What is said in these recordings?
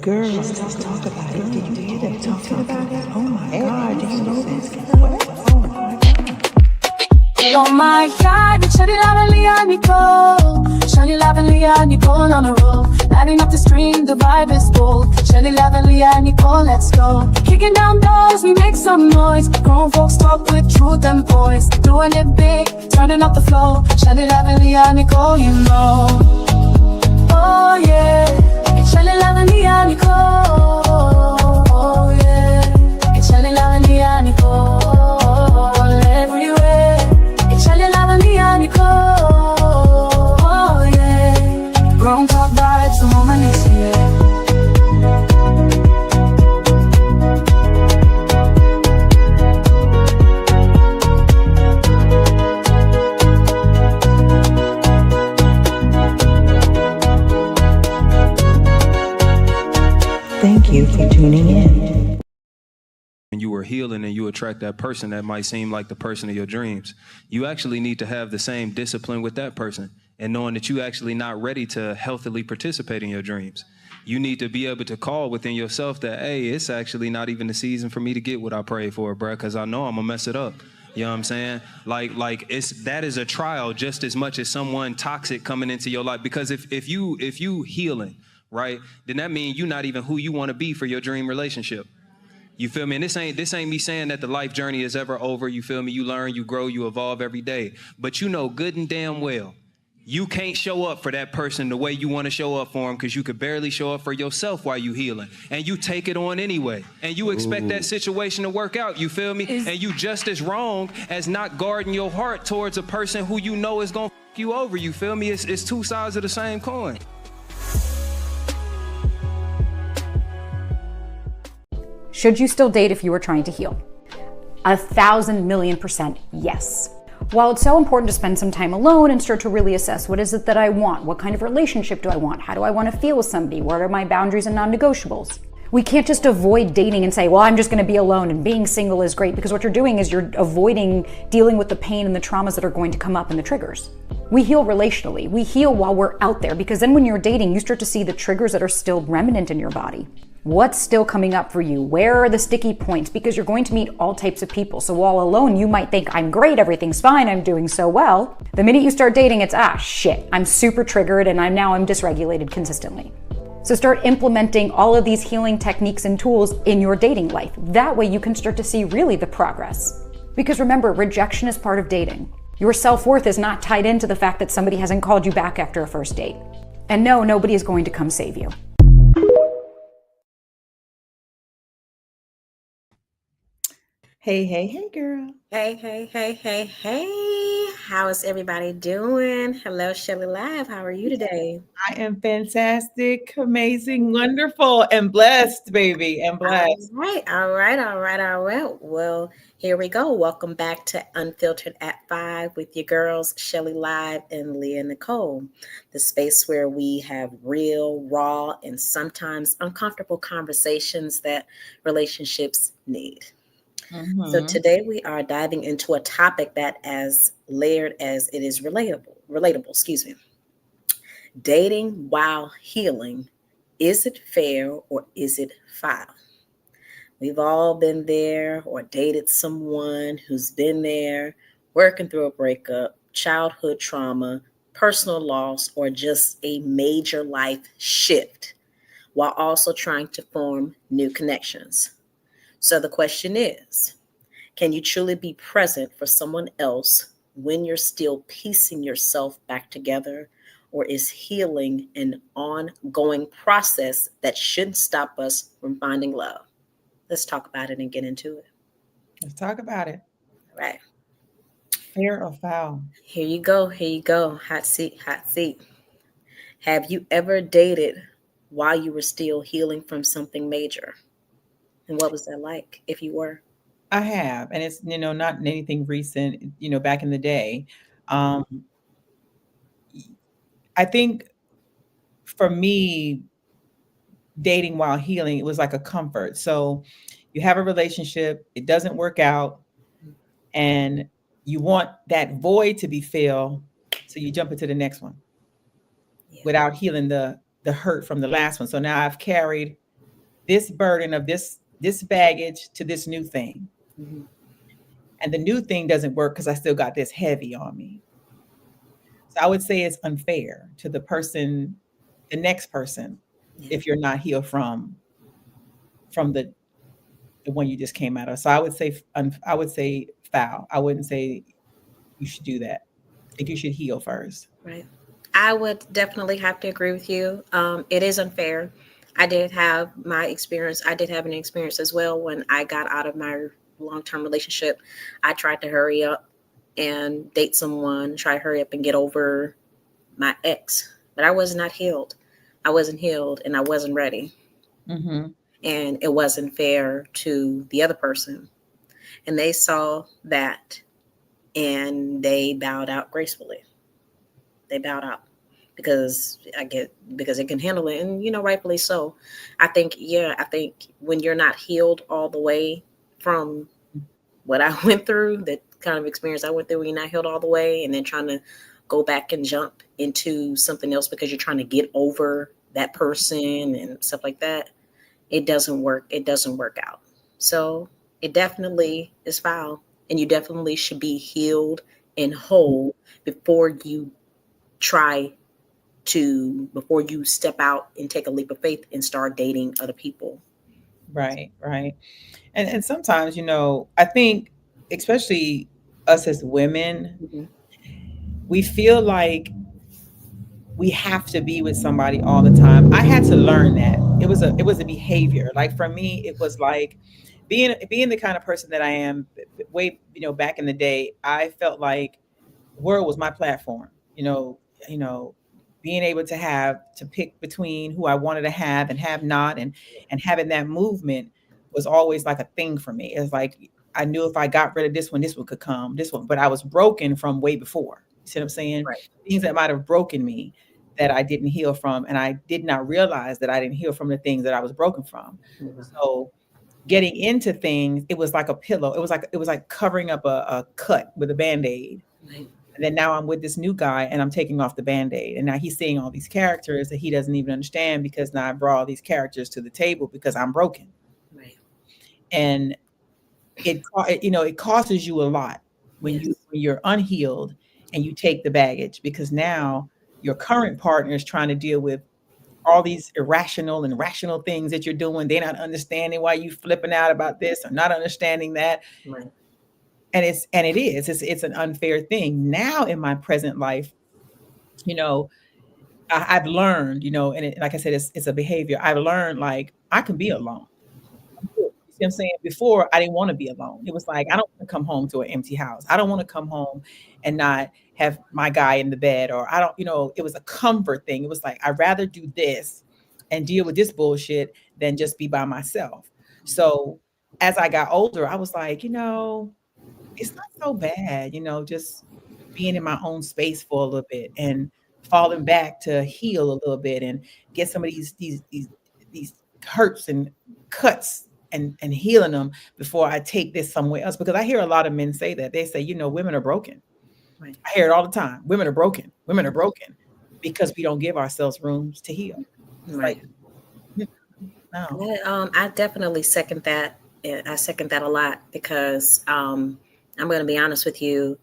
Girls, let's talk about it. Did you hear them talking about it? Oh my God, do you know this? Oh my God, Shani Lavalier Nicole. Shani Lavalier Nicole on a roll. Lighting up the stream, the vibe is full. Shani Lavalier Nicole, let's go. Kicking down doors, we make some noise. Grown folks talk with truth and voice. Doing it big, turning up the flow. Shani Lavalier Nicole, you know. Oh yeah, it's Shani Lavalier Nicole. Oh yeah, it's Shani Lavalier Nicole. Oh yeah, grown top vibes, the moment is here. Thank you for tuning in. When you are healing and you attract that person that might seem like the person of your dreams, you actually need to have the same discipline with that person and knowing that you actually not ready to healthily participate in your dreams. You need to be able to call within yourself that, hey, it's actually not even the season for me to get what I prayed for, bro, because I know I'm gonna mess it up. You know what I'm saying? Like that is a trial just as much as someone toxic coming into your life. Because if you healing, right, then that means you're not even who you want to be for your dream relationship. You feel me? And this ain't me saying that the life journey is ever over. You feel me? You learn, you grow, you evolve every day. But you know good and damn well, you can't show up for that person the way you want to show up for them because you could barely show up for yourself while you healing. And you take it on anyway. And you expect that situation to work out. You feel me? And you just as wrong as not guarding your heart towards a person who you know is going to f you over. You feel me? It's two sides of the same coin. Should you still date if you were trying to heal? 1,000,000,000% yes. While it's so important to spend some time alone and start to really assess what is it that I want, what kind of relationship do I want, how do I want to feel with somebody, what are my boundaries and non-negotiables? We can't just avoid dating and say, well, I'm just going to be alone and being single is great, because what you're doing is you're avoiding dealing with the pain and the traumas that are going to come up and the triggers. We heal relationally. We heal while we're out there, because then when you're dating, you start to see the triggers that are still remnant in your body. What's still coming up for you? Where are the sticky points? Because you're going to meet all types of people. So while alone, you might think, I'm great, everything's fine, I'm doing so well. The minute you start dating, it's, shit, I'm super triggered and I'm dysregulated consistently. So start implementing all of these healing techniques and tools in your dating life. That way you can start to see really the progress. Because remember, rejection is part of dating. Your self-worth is not tied into the fact that somebody hasn't called you back after a first date. And no, nobody is going to come save you. Hey, girl. Hey. How is everybody doing? Hello, Shelly Live. How are you today? I am fantastic, amazing, wonderful, and blessed, baby, and blessed. All right. Well, here we go. Welcome back to Unfiltered at 5 with your girls, Shelly Live and Leah Nicole, the space where we have real, raw, and sometimes uncomfortable conversations that relationships need. So today we are diving into a topic that as layered as it is relatable. Dating while healing. Is it fair or is it foul? We've all been there or dated someone who's been there, working through a breakup, childhood trauma, personal loss, or just a major life shift, while also trying to form new connections. So the question is, can you truly be present for someone else when you're still piecing yourself back together? Or is healing an ongoing process that shouldn't stop us from finding love? Let's talk about it and get into it. Let's talk about it. All right. Fair or foul? Here you go. Hot seat. Have you ever dated while you were still healing from something major? And what was that like, if you were? I have, and it's, not anything recent, back in the day. I think for me, dating while healing, it was like a comfort. So you have a relationship, it doesn't work out, and you want that void to be filled, so you jump into the next one without healing the hurt from the last one. So now I've carried this burden of this baggage to this new thing. Mhm. And the new thing doesn't work because I still got this heavy on me. So I would say it's unfair to the next person, Yeah. if you're not healed from the one you just came out of. So I would say foul. I wouldn't say you should do that. I think you should heal first. Right. I would definitely have to agree with you. It is unfair. I did have my experience. I did have an experience as well when I got out of my long-term relationship. I tried to hurry up and date someone, try to hurry up and get over my ex, but I was not healed. I wasn't healed and I wasn't ready. Mm-hmm. And it wasn't fair to the other person. And they saw that and they bowed out gracefully. They bowed out because it can handle it, and rightfully so. I think when you're not healed all the way from what I went through, that kind of experience I went through, when you're not healed all the way, and then trying to go back and jump into something else because you're trying to get over that person and stuff like that, it doesn't work. It doesn't work out. So it definitely is foul, and you definitely should be healed and whole before you step out and take a leap of faith and start dating other people. Right, right. And sometimes, I think, especially us as women, Mhm. we feel like we have to be with somebody all the time. I had to learn that. It was a behavior. Like for me, it was like being the kind of person that I am way, back in the day, I felt like the world was my platform. You know, being able to pick between who I wanted to have and have not, and having that movement was always like a thing for me. It's like I knew if I got rid of this one could come, this one, but I was broken from way before. You see what I'm saying? Right. Things that might have broken me that I didn't heal from, and I did not realize that I didn't heal from the things that I was broken from. Mhm. So getting into things, it was like a pillow. It was like covering up a cut with a band-aid. Right. And then now I'm with this new guy and I'm taking off the band-aid. And now he's seeing all these characters that he doesn't even understand, because now I brought all these characters to the table because I'm broken. Right. And it causes you a lot when Yes. you're unhealed and you take the baggage, because now your current partner is trying to deal with all these irrational and rational things that you're doing. They're not understanding why you flipping out about this or not understanding that. Right. And it's an unfair thing. Now in my present life, you know, I've learned, and like I said, it's a behavior. I've learned, like, I can be alone. You see what I'm saying? Before, I didn't want to be alone. It was like, I don't want to come home to an empty house. I don't want to come home and not have my guy in the bed, or I don't, it was a comfort thing. It was like, I'd rather do this and deal with this bullshit than just be by myself. So as I got older, I was like, it's not so bad, just being in my own space for a little bit and falling back to heal a little bit and get some of these hurts and cuts and healing them before I take this somewhere else. Because I hear a lot of men say that. They say, women are broken. Right. I hear it all the time. Women are broken. Women are broken because we don't give ourselves rooms to heal. It's Right. like, no. I definitely second that. I second that a lot because I'm going to be honest with you.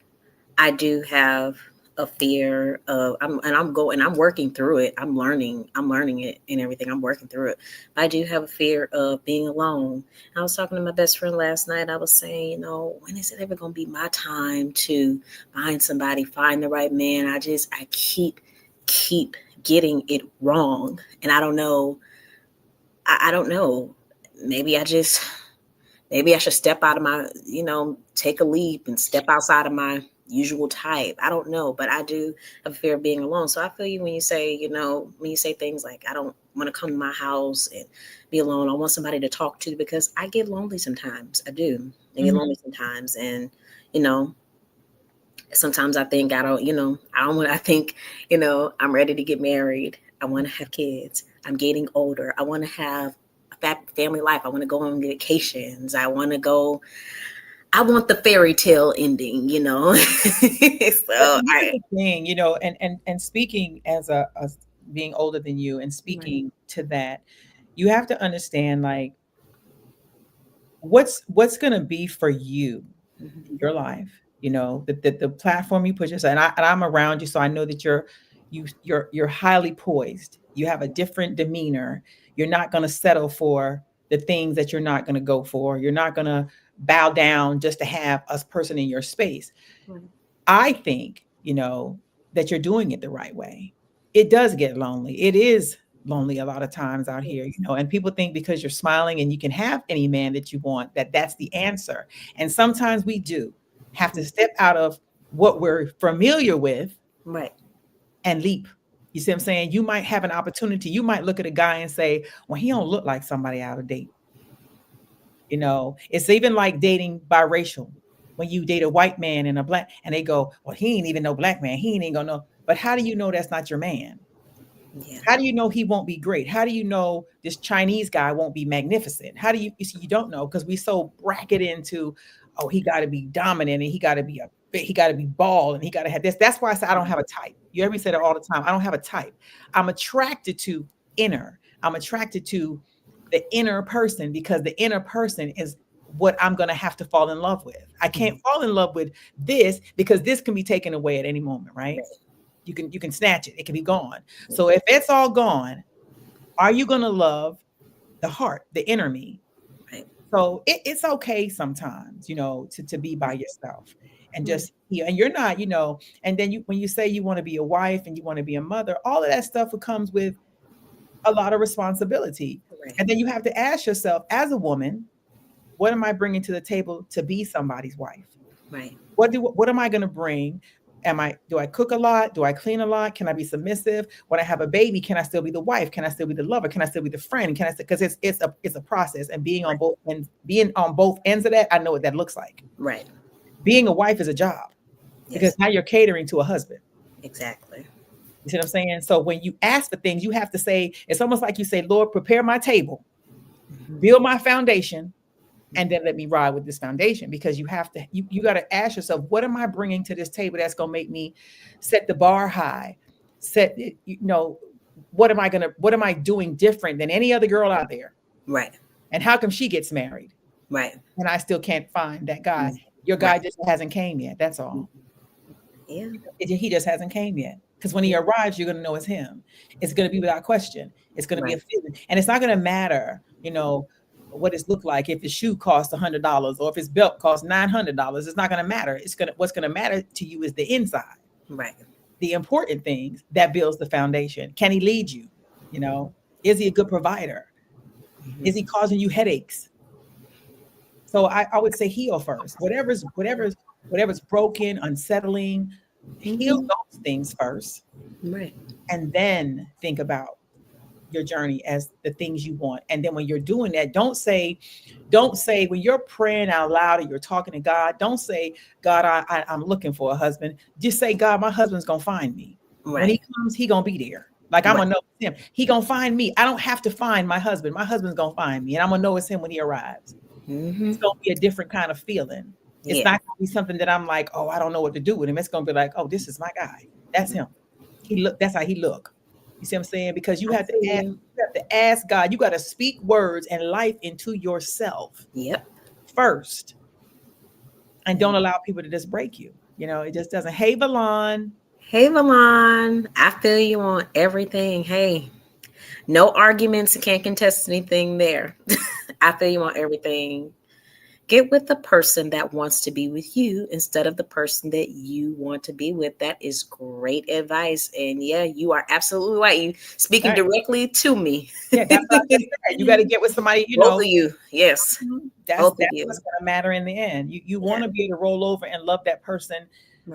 I do have a fear of, I'm working through it. I'm learning it and everything. I'm working through it. I do have a fear of being alone. I was talking to my best friend last night. I was saying, when is it ever going to be my time to find somebody, find the right man? I keep getting it wrong. And I don't know. I don't know. Maybe I should step out of my, take a leap and step outside of my usual type. I don't know, but I do have a fear of being alone. So I feel you when you say, when you say things like, I don't want to come to my house and be alone. I want somebody to talk to, because I get lonely sometimes. I do. I get lonely sometimes. And, sometimes I think I think, I'm ready to get married. I want to have kids. I'm getting older. I want to have a family life. I want to go on vacations. I want the fairy tale ending, So Here's the thing, and speaking as being older than you and speaking to that, you have to understand like what's going to be for you in your life, you know, the platform you put yourself, and I'm around you, so I know that you're highly poised. You have a different demeanor. You're not going to settle for the things that you're not going to go for. You're not going to bow down just to have a person in your space. Right. I think, you know, that you're doing it the right way. It does get lonely. It is lonely a lot of times out here, you know, and people think because you're smiling and you can have any man that you want, that that's the answer. And sometimes we do have to step out of what we're familiar with Right. and leap. You see what I'm saying? You might have an opportunity. You might look at a guy and say, well, he don't look like somebody out of date. You know, it's even like dating biracial. When you date a white man and a black, and they go, well, he ain't even no black man. He ain't gonna know. But how do you know that's not your man? Yeah. How do you know he won't be great? How do you know this Chinese guy won't be magnificent? How do you see? You don't know because we so bracket into, oh, he got to be dominant and he got to be bald and he got to have this. That's why I say I don't have a type. You hear me say that all the time. I don't have a type. I'm attracted to inner. I'm attracted to the inner person because the inner person is what I'm going to have to fall in love with. I can't fall in love with this because this can be taken away at any moment, right? You can snatch it. It can be gone. So if it's all gone, are you going to love the heart, the inner me? Right. So it's okay sometimes, you know, to be by yourself and just, you know, and you're not, you know, and then when you say you want to be a wife and you want to be a mother, all of that stuff comes with a lot of responsibility. Right. And then you have to ask yourself as a woman, what am I bringing to the table to be somebody's wife? Right. What am I going to bring? Do I cook a lot? Do I clean a lot? Can I be submissive? When I have a baby, can I still be the wife? Can I still be the lover? Can I still be the friend? Because it's a process, and being on both ends of that, I know what that looks like. Right. Being a wife is a job because now you're catering to a husband. Exactly. You see what I'm saying? So when you ask for things, you have to say, it's almost like you say, Lord, prepare my table, build my foundation, and then let me ride with this foundation, because you have to, you got to ask yourself, what am I bringing to this table that's going to make me set the bar high? What am I doing different than any other girl out there? Right. And how come she gets married? Right. And I still can't find that guy. Your guy just hasn't came yet. That's all. Yeah. He just hasn't came yet. Because when he arrives, you're going to know it's him. It's going to be without question. It's going to be a feeling. And it's not going to matter, you know, what it look like. If his shoe costs $100 or if his belt costs $900, it's not going to matter. What's going to matter to you is the inside. Right. The important things that builds the foundation. Can he lead you? You know, is he a good provider? Is he causing you headaches? So I would say heal first. Whatever's broken, unsettling, heal those things first. Right. And then think about your journey as the things you want. And then when you're doing that, don't say when you're praying out loud and you're talking to God, don't say, God, I'm looking for a husband. Just say, God, my husband's going to find me. Right. When he comes, he going to be there. Like I'm going to know it's him. He going to find me. I don't have to find my husband. My husband's going to find me. And I'm going to know it's him when he arrives. It's going to be a different kind of feeling. It's not going to be something that I'm like, oh, I don't know what to do with him. It's going to be like, oh, this is my guy. That's him. That's how he look. You see what I'm saying? Because you have to ask God. You got to speak words and life into yourself. Yep. First. And don't allow people to just break you. You know, it just doesn't. Hey, Valon. Hey, Valon. I feel you on everything. Hey, no arguments. Can't contest anything there. I feel you on everything. Get with the person that wants to be with you instead of the person that you want to be with. That is great advice. And yeah, you are absolutely right. You speaking directly to me. Yeah, that's what I just said. You got to get with somebody, you know. Both of you. Yes. That's what's going to matter in the end. You want to be able to roll over and love that person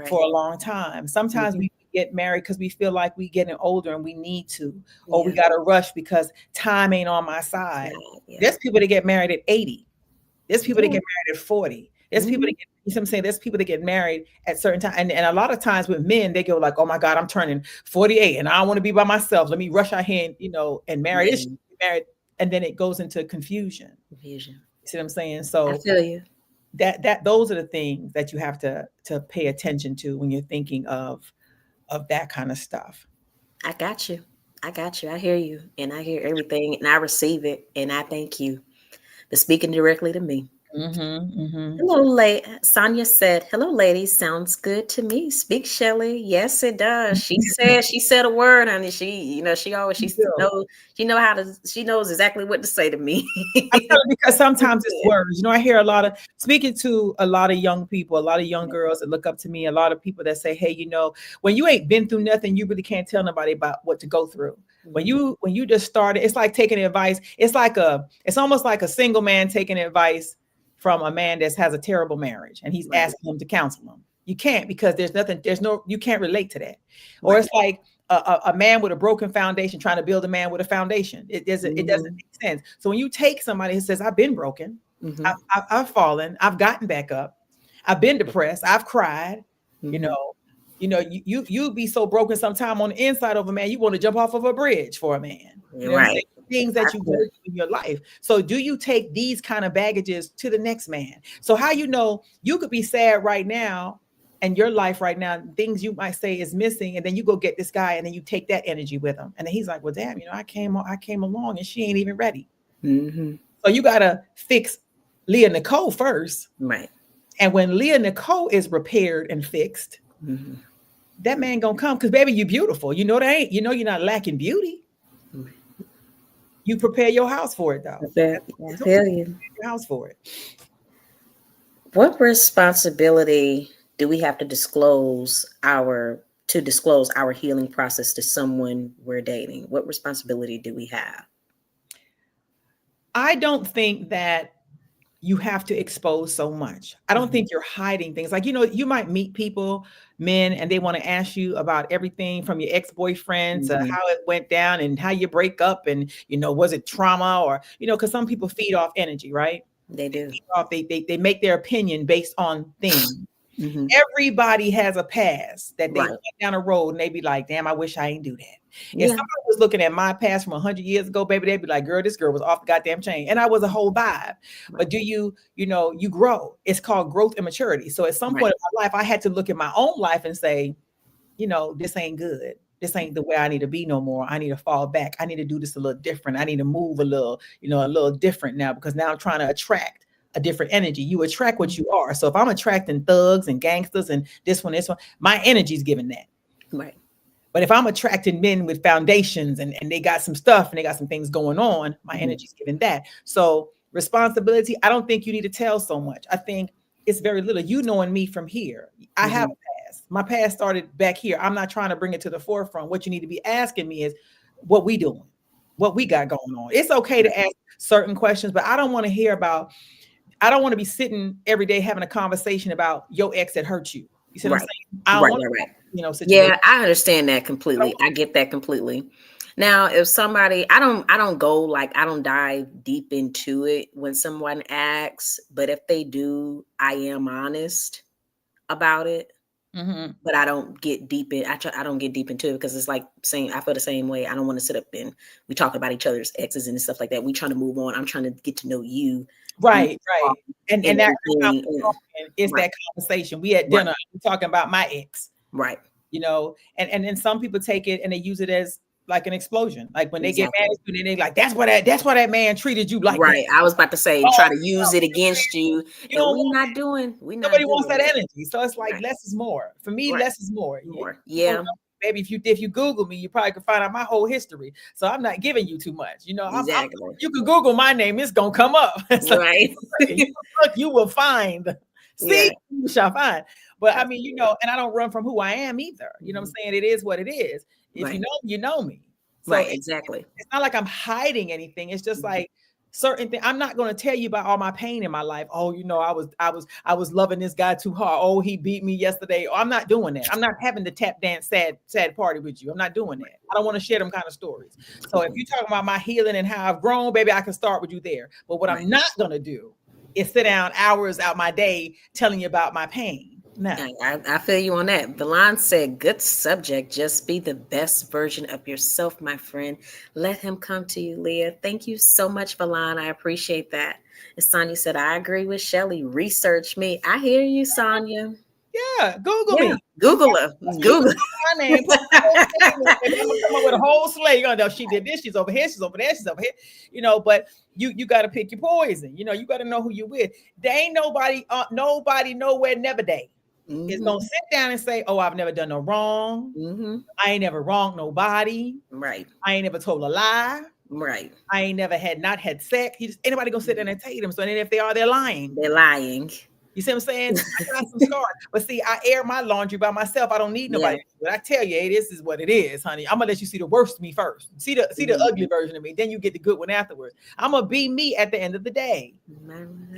for a long time. Sometimes we get married because we feel like we're getting older and we need to, or we got to rush because time ain't on my side. There's people that get married at 80. There's people that get married at 40. There's people that get, you know what I'm saying? There's people that get married at certain times. And a lot of times with men, they go like, oh my God, I'm turning 48 and I don't want to be by myself. Let me rush out here and, you know, and marry this, married. And then it goes into confusion. You see what I'm saying? So I feel you. Those are the things that you have to pay attention to when you're thinking of that kind of stuff. I got you. I got you. I hear you. And I hear everything. And I receive it. And I thank you for speaking directly to me. Hello, Sonia said, "Hello, ladies. Sounds good to me. Speak, Shelley." Yes, it does. She said a word, honey. She always she knows exactly what to say to me. I tell you, because sometimes it's words. I hear speaking to a lot of young people, a lot of young girls that look up to me, a lot of people that say, hey, when you ain't been through nothing, you really can't tell nobody about what to go through. When you just started, it's like taking advice. It's almost like a single man taking advice from a man that has a terrible marriage and he's asking him to counsel him. You can't, because you can't relate to that. Or it's like a man with a broken foundation trying to build a man with a foundation. It doesn't make sense. So when you take somebody who says, I've been broken, I've fallen, I've gotten back up, I've been depressed, I've cried, you'd be so broken sometime on the inside of a man, you want to jump off of a bridge for a man. You know what I'm saying? Things that you go through in your life. So do you take these kind of baggages to the next man? So how you could be sad right now and your life right now, things you might say is missing, and then you go get this guy and then you take that energy with him. And then he's like, well, damn, I came along and she ain't even ready. So you got to fix Leah Nicole first. Right. And when Leah Nicole is repaired and fixed, that man gonna come, because baby, you beautiful. You're not lacking beauty. You prepare your house for it, though. I feel you. Your house for it. What responsibility do we have to disclose our healing process to someone we're dating? What responsibility do we have? I don't think that you have to expose so much. I don't think you're hiding things. Like, you might meet people, men, and they want to ask you about everything from your ex-boyfriend to how it went down and how you break up, and, was it trauma, or, because some people feed off energy, right? They do. They make their opinion based on things. Everybody has a past that they went down a road and they be like, damn, I wish I ain't do that. If somebody was looking at my past from 100 years ago, baby, they'd be like, girl, this girl was off the goddamn chain. And I was a whole vibe. But do you grow? It's called growth and maturity. So at some point in my life, I had to look at my own life and say, this ain't good. This ain't the way I need to be no more. I need to fall back. I need to do this a little different. I need to move a little different now, because now I'm trying to attract a different energy. You attract what you are. So if I'm attracting thugs and gangsters and this one, my energy is giving that. Right. But if I'm attracting men with foundations and they got some stuff and they got some things going on, my energy is giving that. So responsibility, I don't think you need to tell so much. I think it's very little. You knowing me from here, I have a past. My past started back here. I'm not trying to bring it to the forefront. What you need to be asking me is what we doing, what we got going on. It's okay to ask certain questions, but I don't want to be sitting every day having a conversation about your ex that hurt you. You see what I'm saying? I don't want to, yeah, I understand that completely. I get that completely. Now, if somebody, I don't dive deep into it when someone asks, but if they do, I am honest about it. But I don't get deep into it, because it's like saying, I feel the same way. I don't want to sit up and we talk about each other's exes and stuff like that. We trying to move on. I'm trying to get to know you. Right. And that is that conversation. We at dinner, we're talking about my ex. Right. And then some people take it and they use it as like an explosion. Like when they get mad at you, and they like, that's why that man treated you like that. I was about to say, try to use it against you. Nobody wants that energy. So it's like less is more. For me, less is more. Yeah. Maybe if you Google me, you probably could find out my whole history. So I'm not giving you too much. Exactly. You can Google my name; it's gonna come up. So you will find. You shall find. But I mean, and I don't run from who I am either. You know what I'm saying? It is what it is. If you know me. So exactly. It's not like I'm hiding anything. It's just like certain things. I'm not going to tell you about all my pain in my life. Oh, I was loving this guy too hard. Oh, he beat me yesterday. Oh, I'm not doing that. I'm not having the tap dance sad party with you. I'm not doing that. I don't want to share them kind of stories. So if you're talking about my healing and how I've grown, baby, I can start with you there. But what I'm not going to do is sit down hours out my day telling you about my pain. No. I feel you on that. Valon said, good subject. Just be the best version of yourself, my friend. Let him come to you, Leah. Thank you so much, Valon. I appreciate that. And Sonia said, I agree with Shelley. Research me. I hear you, Sonia. Yeah, Google Yeah, me. Google her. Google. My name. Put the whole thing in, and I'm gonna come up with a whole slate. You're gonna know she did this. She's over here. She's over there. She's over here. You know, but you got to pick your poison. You know, you got to know who you with. There ain't nobody, nobody, nowhere, never day is gonna sit down and say, "Oh, I've never done no wrong. I ain't never wronged nobody. Right. I ain't never told a lie. Right. I ain't never not had sex." Anybody gonna sit there and tell you them? So then if they are, they're lying. They're lying. You see what I'm saying? I got some scars, but see, I air my laundry by myself. I don't need nobody. But I tell you, hey, this is what it is, honey. I'm gonna let you see the worst of me first. See the ugly version of me. Then you get the good one afterwards. I'm gonna be me at the end of the day.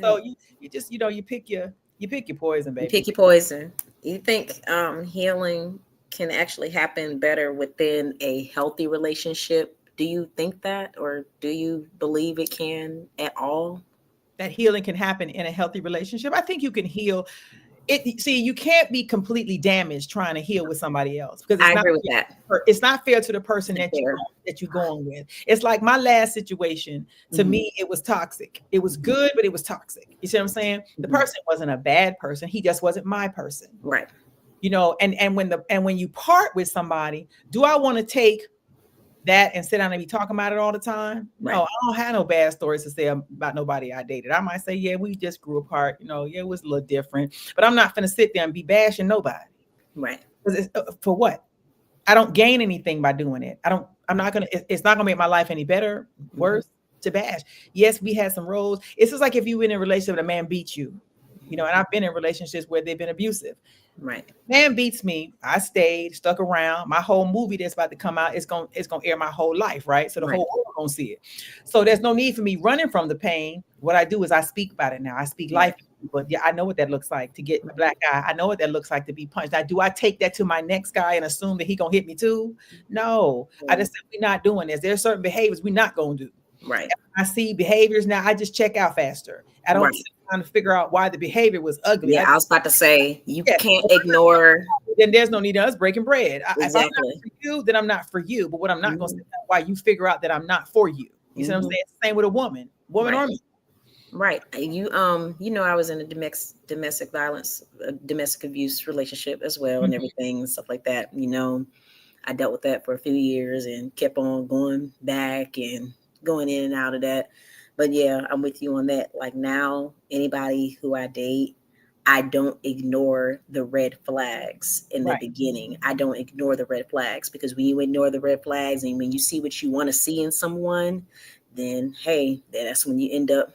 So you just, you know, you pick your poison, baby. You pick your poison. You think healing can actually happen better within a healthy relationship? Do you think that, or do you believe it can at all? That healing can happen in a healthy relationship. I think you can heal it. See, you can't be completely damaged trying to heal with somebody else, because I agree with that. It's not fair to the person that you're going with. It's like my last situation. To me, it was toxic. It was good, but it was toxic. You see what I'm saying? The person wasn't a bad person. He just wasn't my person. Right. You know, and when you part with somebody, do I want to take that and sit down and be talking about it all the time? Right. No, I don't have no bad stories to say about nobody I dated. I might say, yeah, we just grew apart. You know, yeah, it was a little different, but I'm not going to sit there and be bashing nobody. Right. For what? I don't gain anything by doing it. It's not going to make my life any better, worse to bash. Yes, we had some roles. It's just like if you were in a relationship and a man beats you, you know, and I've been in relationships where they've been abusive. Right. Man beats me. I stayed, stuck around. My whole movie that's about to come out is gonna air my whole life, right? So the whole world gonna see it. So there's no need for me running from the pain. What I do is I speak about it now. I speak life. But yeah, I know what that looks like to get a black eye. I know what that looks like to be punched. Now, do I take that to my next guy and assume that he gonna hit me too? No. I just said we're not doing this. There's certain behaviors we're not gonna do. Right. I see behaviors now, I just check out faster. I don't trying to figure out why the behavior was ugly. Yeah, I was about to say you can't ignore. Then there's no need of us breaking bread. Exactly. If I'm not for you, then I'm not for you. But what I'm not going to say is why you figure out that I'm not for you. You see what I'm saying? Same with a woman or me. Right. You know, I was in a domestic violence, domestic abuse relationship as well, and everything and stuff like that. You know, I dealt with that for a few years and kept on going back and going in and out of that. But yeah, I'm with you on that. Like now, anybody who I date, I don't ignore the red flags in the beginning. I don't ignore the red flags, because when you ignore the red flags and when you see what you want to see in someone, then hey, that's when you end up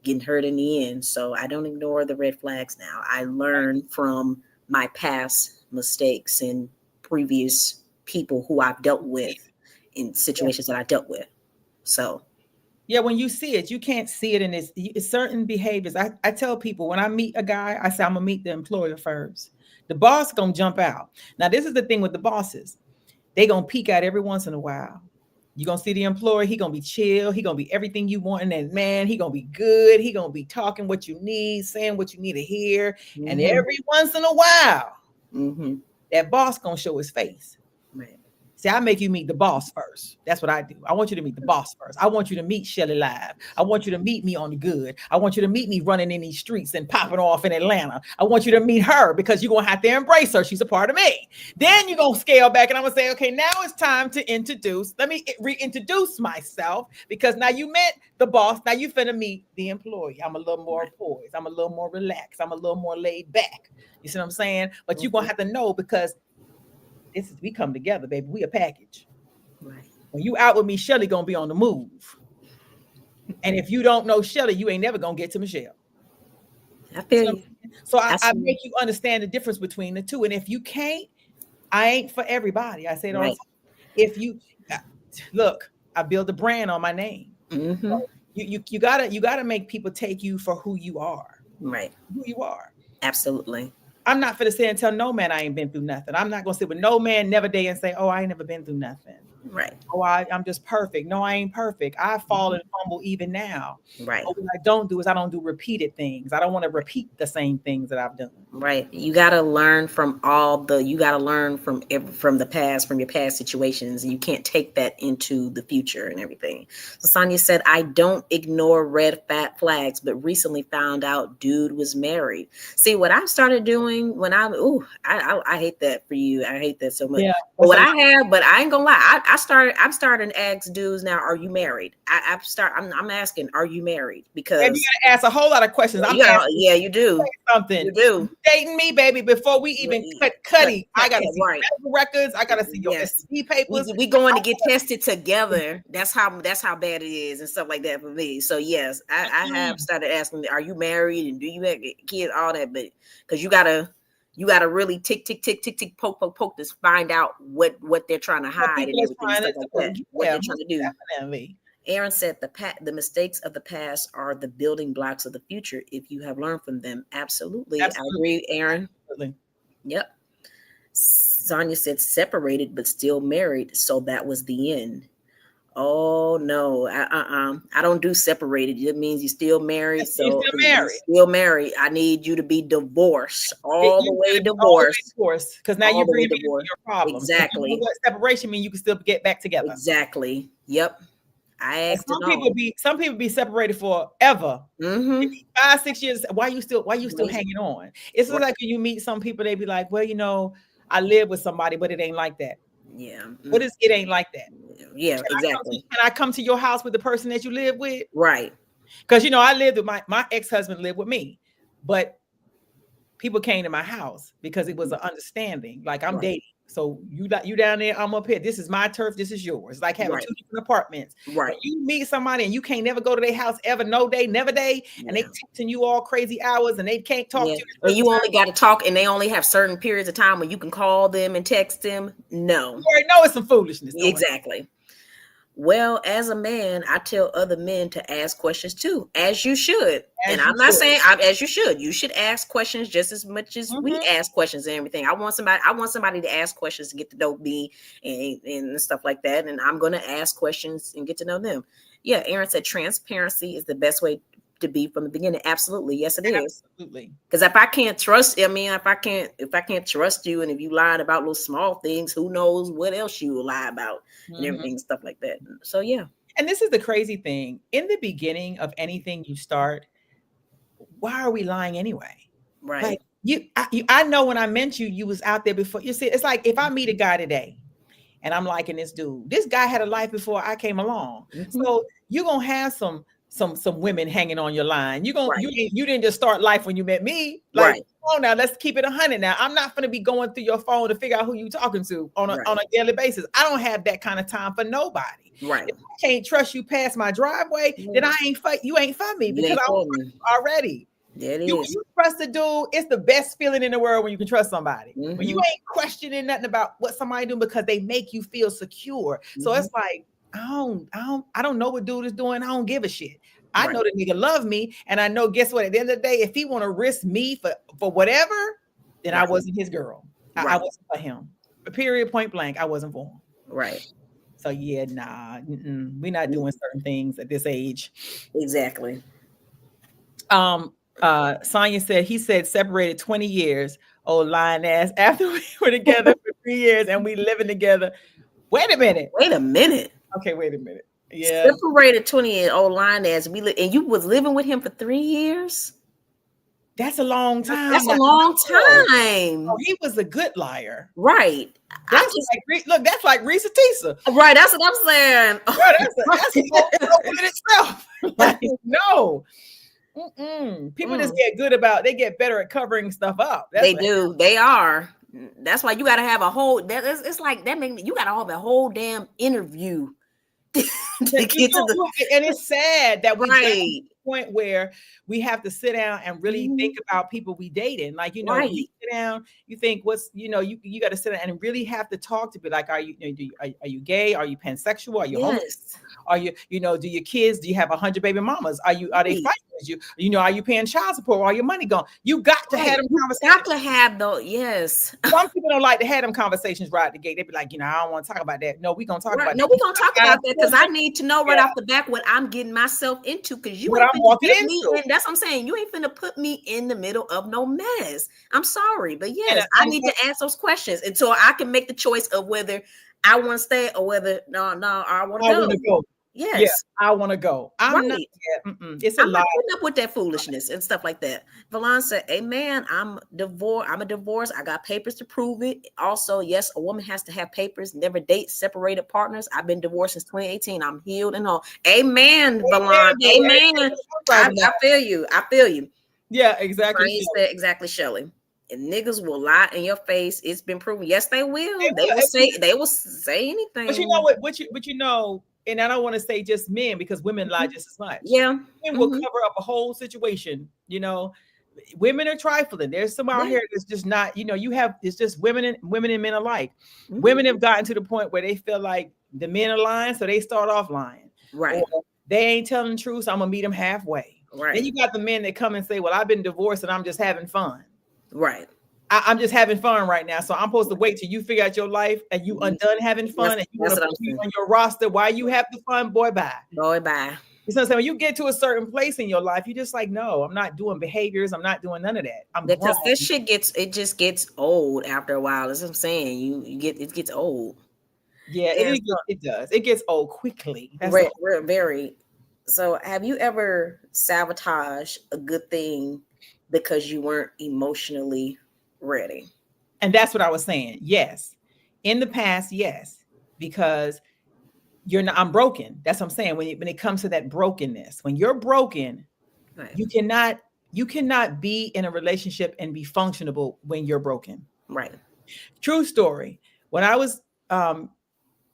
getting hurt in the end. So I don't ignore the red flags now. I learn from my past mistakes and previous people who I've dealt with in situations that I dealt with. So yeah, when you see it, you can't see it in it's certain behaviors. I tell people when I meet a guy, I say I'm gonna meet the employer first. The boss gonna jump out. Now, this is the thing with the bosses. They gonna peek out every once in a while. You're gonna see the employer, he gonna be chill, he gonna be everything you want, and then man, he gonna be good, he gonna be talking what you need, saying what you need to hear. And every once in a while, that boss gonna show his face. Right. See, I make you meet the boss first. That's what I do. I want you to meet the boss first. I want you to meet Shelly live. I want you to meet me on the good. I want you to meet me running in these streets and popping off in Atlanta. I want you to meet her because you're going to have to embrace her. She's a part of me. Then you're going to scale back and I'm going to say, okay, now it's time to introduce. Let me reintroduce myself, because now you met the boss. Now you finna meet the employee. I'm a little more poised. I'm a little more relaxed. I'm a little more laid back. You see what I'm saying? But you're going to have to know, because we come together, baby. We a package. Right. When you out with me, Shelly gonna be on the move. And if you don't know Shelly, you ain't never gonna get to Michelle. I feel you. So I make you understand the difference between the two. And if you can't, I ain't for everybody. I say it all the time. If you look, I build a brand on my name. So you gotta make people take you for who you are. Right. Who you are. Absolutely. I'm not finna say and tell no man I ain't been through nothing. I'm not gonna sit with no man never day and say, oh, I ain't never been through nothing. Right. Oh, I'm just perfect. No, I ain't perfect. I fall and fumble even now. Right. But what I don't do is I don't do repeated things. I don't want to repeat the same things that I've done. Right. You got to learn from you got to learn from the past, from your past situations. And you can't take that into the future and everything. So Sonia said, I don't ignore red flags, but recently found out dude was married. See, what I started doing when I hate that for you. I hate that so much. Yeah. But but I ain't gonna lie. I'm starting to ask dudes now, are you married? I'm asking, are you married? Because and you gotta ask a whole lot of questions. You do something. You do. Dating me, baby, before we even cutty. I gotta see right. medical records. I gotta see your STD papers. We going to get tested together. That's how bad it is and stuff like that for me. So yes, I have started asking, are you married and do you have kids? All that, but because you gotta really tick poke to find out what they're trying to hide and everything stuff like that. What they're trying to do. Definitely. Aaron said the mistakes of the past are the building blocks of the future if you have learned from them. Absolutely. I agree, Aaron. Absolutely. Yep. Sonia said separated but still married, so that was the end. Oh no, I don't do separated. It means you're still married. So still married. I need you to be divorced, all the way divorced. Because now you're bringing your problems. Exactly. What separation means you can still get back together. Exactly. Yep. I asked some people be separated forever. 5-6 years. Why you still hanging on? It's like when you meet some people, they be like, well, I live with somebody, but it ain't like that. Yeah. What is it ain't like that? Yeah, exactly. Can I come to your house with the person that you live with? Right. Because I lived with my ex-husband lived with me, but people came to my house because it was an understanding. Like I'm dating. So you down there, I'm up here. This is my turf. This is yours. Like having 2 different apartments. Right. When you meet somebody and you can't never go to their house ever, no day, never day, and they texting you all crazy hours and they can't talk to you. And you only got to talk, and they only have certain periods of time when you can call them and text them. No. You already know it's some foolishness. Exactly. Well, as a man, I tell other men to ask questions too, as you should. I'm not saying as you should. You should ask questions just as much as we ask questions and everything. I want somebody to ask questions to get to know me and stuff like that. And I'm going to ask questions and get to know them. Yeah, Aaron said transparency is the best way to be from the beginning. Absolutely. Yes, it is. Absolutely. Because if I can't trust, if I can't trust you, and if you lied about little small things, who knows what else you will lie about and everything, stuff like that. So yeah. And this is the crazy thing. In the beginning of anything you start, why are we lying anyway? Right. Like I know when I met you, you was out there before. You see, it's like if I meet a guy today and I'm liking this dude, this guy had a life before I came along. So you're gonna have some women hanging on your line. You didn't just start life when you met me. Like, oh, now let's keep it 100. Now I'm not going to be going through your phone to figure out who you talking to on a daily basis. I don't have that kind of time for nobody. Right. If I can't trust you past my driveway, then you ain't for me because I'm already. You trust a dude. It's the best feeling in the world when you can trust somebody. When you ain't questioning nothing about what somebody doing because they make you feel secure. So it's like, I don't know what dude is doing. I don't give a shit. I know the nigga love me, and I know. Guess what? At the end of the day, if he want to risk me for whatever, then I wasn't his girl. I wasn't for him. Period. Point blank. I wasn't for him. Right. So yeah, nah, we're not doing certain things at this age. Exactly. Sonia said he said separated 20 years. Oh, lying ass. After we were together for 3 years and we living together. Wait a minute. Okay, wait a minute. Yeah. Separated 20-year-old line as and you was living with him for 3 years? That's a long time. That's a long time. Oh, he was a good liar. Right. That's like Risa Tisa. Right. That's what I'm saying. That's a whole in itself. Like, no. People just get better at covering stuff up. They do. They are. That's why you got to have a whole. It's like that. You got to have a whole damn interview. And it's sad that we get to the point where we have to sit down and really think about people we dating. Like, you sit down, you think you got to sit down and really have to talk to people. Like, are you gay? Are you pansexual? Are you homeless? Are you, do your kids, do you have 100 baby mamas? Are they fighting You know, are you paying child support? Are your money gone? You got to have them conversations. Got to have though. Yes. Some people don't like to have them conversations right at the gate. They be like, you know, I don't want to talk about that. No, we're gonna talk about No, that. we're gonna talk about that because I need to know right off the back what I'm getting myself into. Because you What ain't I'm finna walking get me into. in. That's what I'm saying. You ain't finna put me in the middle of no mess. I'm sorry, but yes, And I need to ask those questions until I can make the choice of whether I want to stay or whether I want to go. Yes. Yeah, I want to go. I'm not. Right. Yeah, it's a I'm lot. not putting up with that foolishness and stuff like that. Valon said, "Amen. I'm divorced. I'm a divorce. I got papers to prove it. Also, yes, a woman has to have papers. Never date separated partners. I've been divorced since 2018. I'm healed and all. Amen, Valon. Amen. I feel you. I feel you. Yeah, exactly. Said exactly, Shelley. And niggas will lie in your face. It's been proven. Yes, they will. They will say anything. But you know what? But you know, and I don't want to say just men because women lie just as much. Yeah, men will cover up a whole situation. You know, women are trifling. There's some out here that's just not. You know, it's just women and men alike. Women have gotten to the point where they feel like the men are lying, so they start off lying. Right. Or they ain't telling the truth, so I'm gonna meet them halfway. Right. Then you got the men that come and say, "Well, I've been divorced and I'm just having fun." Right. I'm just having fun right now. So I'm supposed to wait till you figure out your life and you undone having fun and you want to put me on your roster while you have the fun, boy, bye. Boy, bye. You know what I'm saying? When you get to a certain place in your life, you're just like, no, I'm not doing behaviors. I'm not doing none of that. Because this shit just gets old after a while. That's what I'm saying. It gets old. Yeah, it does. It gets old quickly. That's very. So have you ever sabotaged a good thing because you weren't emotionally ready? And that's what I was saying. Yes. In the past, yes. Because I'm broken. That's what I'm saying. When it comes to that brokenness, when you're broken, right, you cannot be in a relationship and be functionable when you're broken. Right. True story. When I was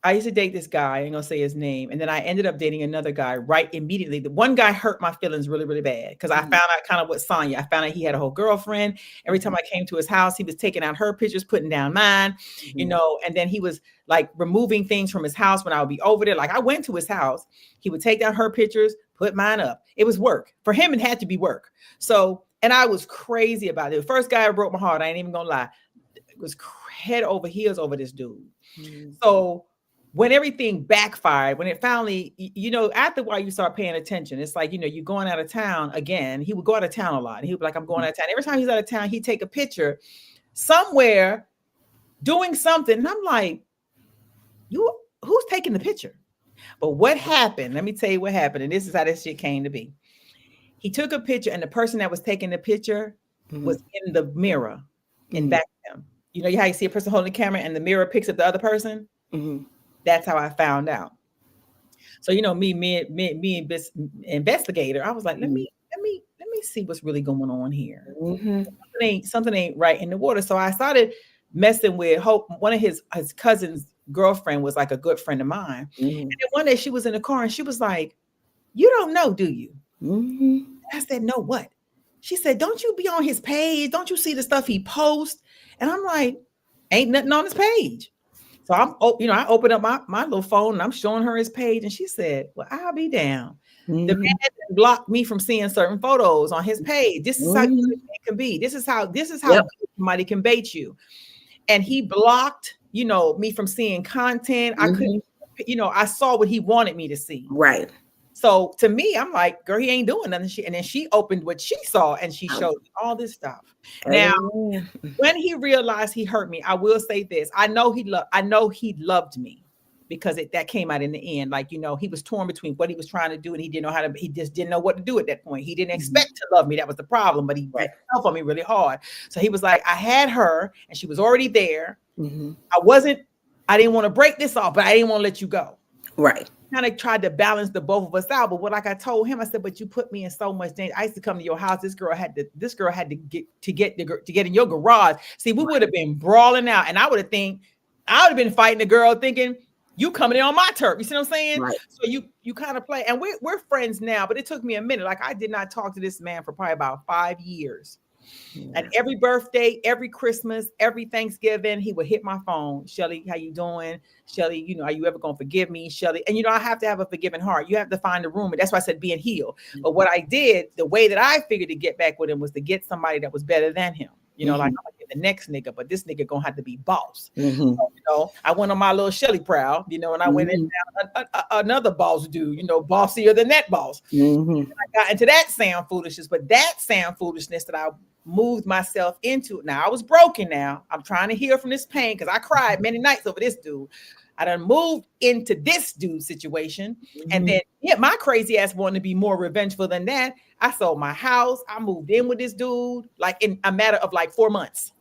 I used to date this guy, I ain't gonna say his name, and then I ended up dating another guy right immediately. The one guy hurt my feelings really, really bad because I found out kind of what Sonya. I found out he had a whole girlfriend. Every time I came to his house, he was taking out her pictures, putting down mine, you know, and then he was like removing things from his house when I would be over there. Like I went to his house, he would take down her pictures, put mine up. It was work. For him, it had to be work. So, and I was crazy about it. The first guy who broke my heart, I ain't even gonna lie, it was head over heels over this dude. So when everything backfired, when it finally, you know, after a while you start paying attention. It's like, you know, you're going out of town again. He would go out of town a lot. And he would be like, I'm going out of town. Every time he's out of town, he'd take a picture somewhere doing something. And I'm like, who's taking the picture? But what happened? Let me tell you what happened. And this is how this shit came to be. He took a picture and the person that was taking the picture was in the mirror in back of him. You know how you see a person holding the camera and the mirror picks up the other person? That's how I found out. So, you know, me investigator, I was like, let me see what's really going on here. Something ain't right in the water. So I started messing with Hope. One of his cousin's girlfriend was like a good friend of mine. And then one day she was in the car and she was like, you don't know, do you? I said, no, what? She said, don't you be on his page? Don't you see the stuff he posts? And I'm like, ain't nothing on his page. So I opened up my little phone and I'm showing her his page. And she said, well, I'll be down. The man blocked me from seeing certain photos on his page. This is how good it can be. This is how somebody can bait you. And he blocked, you know, me from seeing content. I couldn't, you know, I saw what he wanted me to see. Right. So to me, I'm like, girl, he ain't doing nothing. And then she opened what she saw and she showed me all this stuff. Now, when he realized he hurt me, I will say this. I know he loved me because that came out in the end. Like, you know, he was torn between what he was trying to do and he just didn't know what to do at that point. He didn't expect to love me. That was the problem, but he fell for me really hard. So he was like, I had her and she was already there. I didn't want to break this off, but I didn't want to let you go. Right. Kind of tried to balance the both of us out. But like I told him, I said, but you put me in so much danger. I used to come to your house. This girl had to get in your garage. See, we would have been brawling out. And I would have been fighting the girl thinking, you coming in on my turf. You see what I'm saying? Right. So you kind of play. And we're friends now, but it took me a minute. Like I did not talk to this man for probably about 5 years. And every birthday, every Christmas, every Thanksgiving, he would hit my phone. Shelly, how you doing? Shelly, you know, are you ever going to forgive me? Shelly. And, you know, I have to have a forgiving heart. You have to find the room. And that's why I said being healed. But what I did, the way that I figured to get back with him was to get somebody that was better than him. You know, like I'm gonna get the next nigga, but this nigga gonna have to be boss. So, you know, I went on my little Shelly proud, you know, and I went in another boss dude, you know, bossier than that boss. I got into that sound foolishness, but that sound foolishness that I moved myself into. Now I was broken. Now I'm trying to heal from this pain because I cried many nights over this dude. I done moved into this dude situation. And then my crazy ass wanted to be more revengeful than that. I sold my house. I moved in with this dude like in a matter of like 4 months.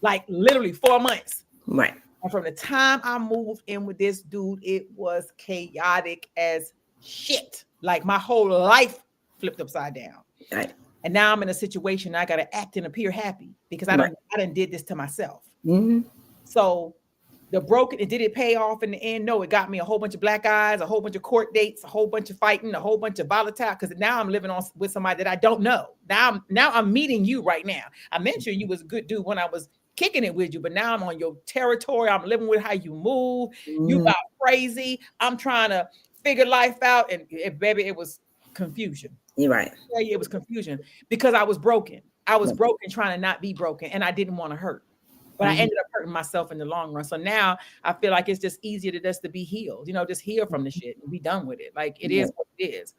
Like literally 4 months. Right. And from the time I moved in with this dude, it was chaotic as shit. Like my whole life flipped upside down. Right. And now I'm in a situation I got to act and appear happy because I done did this to myself. So the broken, did it pay off in the end? No, it got me a whole bunch of black eyes, a whole bunch of court dates, a whole bunch of fighting, a whole bunch of volatile. Because now I'm living with somebody that I don't know. Now I'm meeting you right now. I mentioned you was a good dude when I was kicking it with you, but now I'm on your territory. I'm living with how you move. You got crazy. I'm trying to figure life out, and baby, it was confusion. You're right. Yeah, it was confusion because I was broken. I was broken trying to not be broken, and I didn't want to hurt. But I ended up hurting myself in the long run. So now I feel like it's just easier to just to be healed, you know, just heal from the shit and be done with it. Like it is what it is.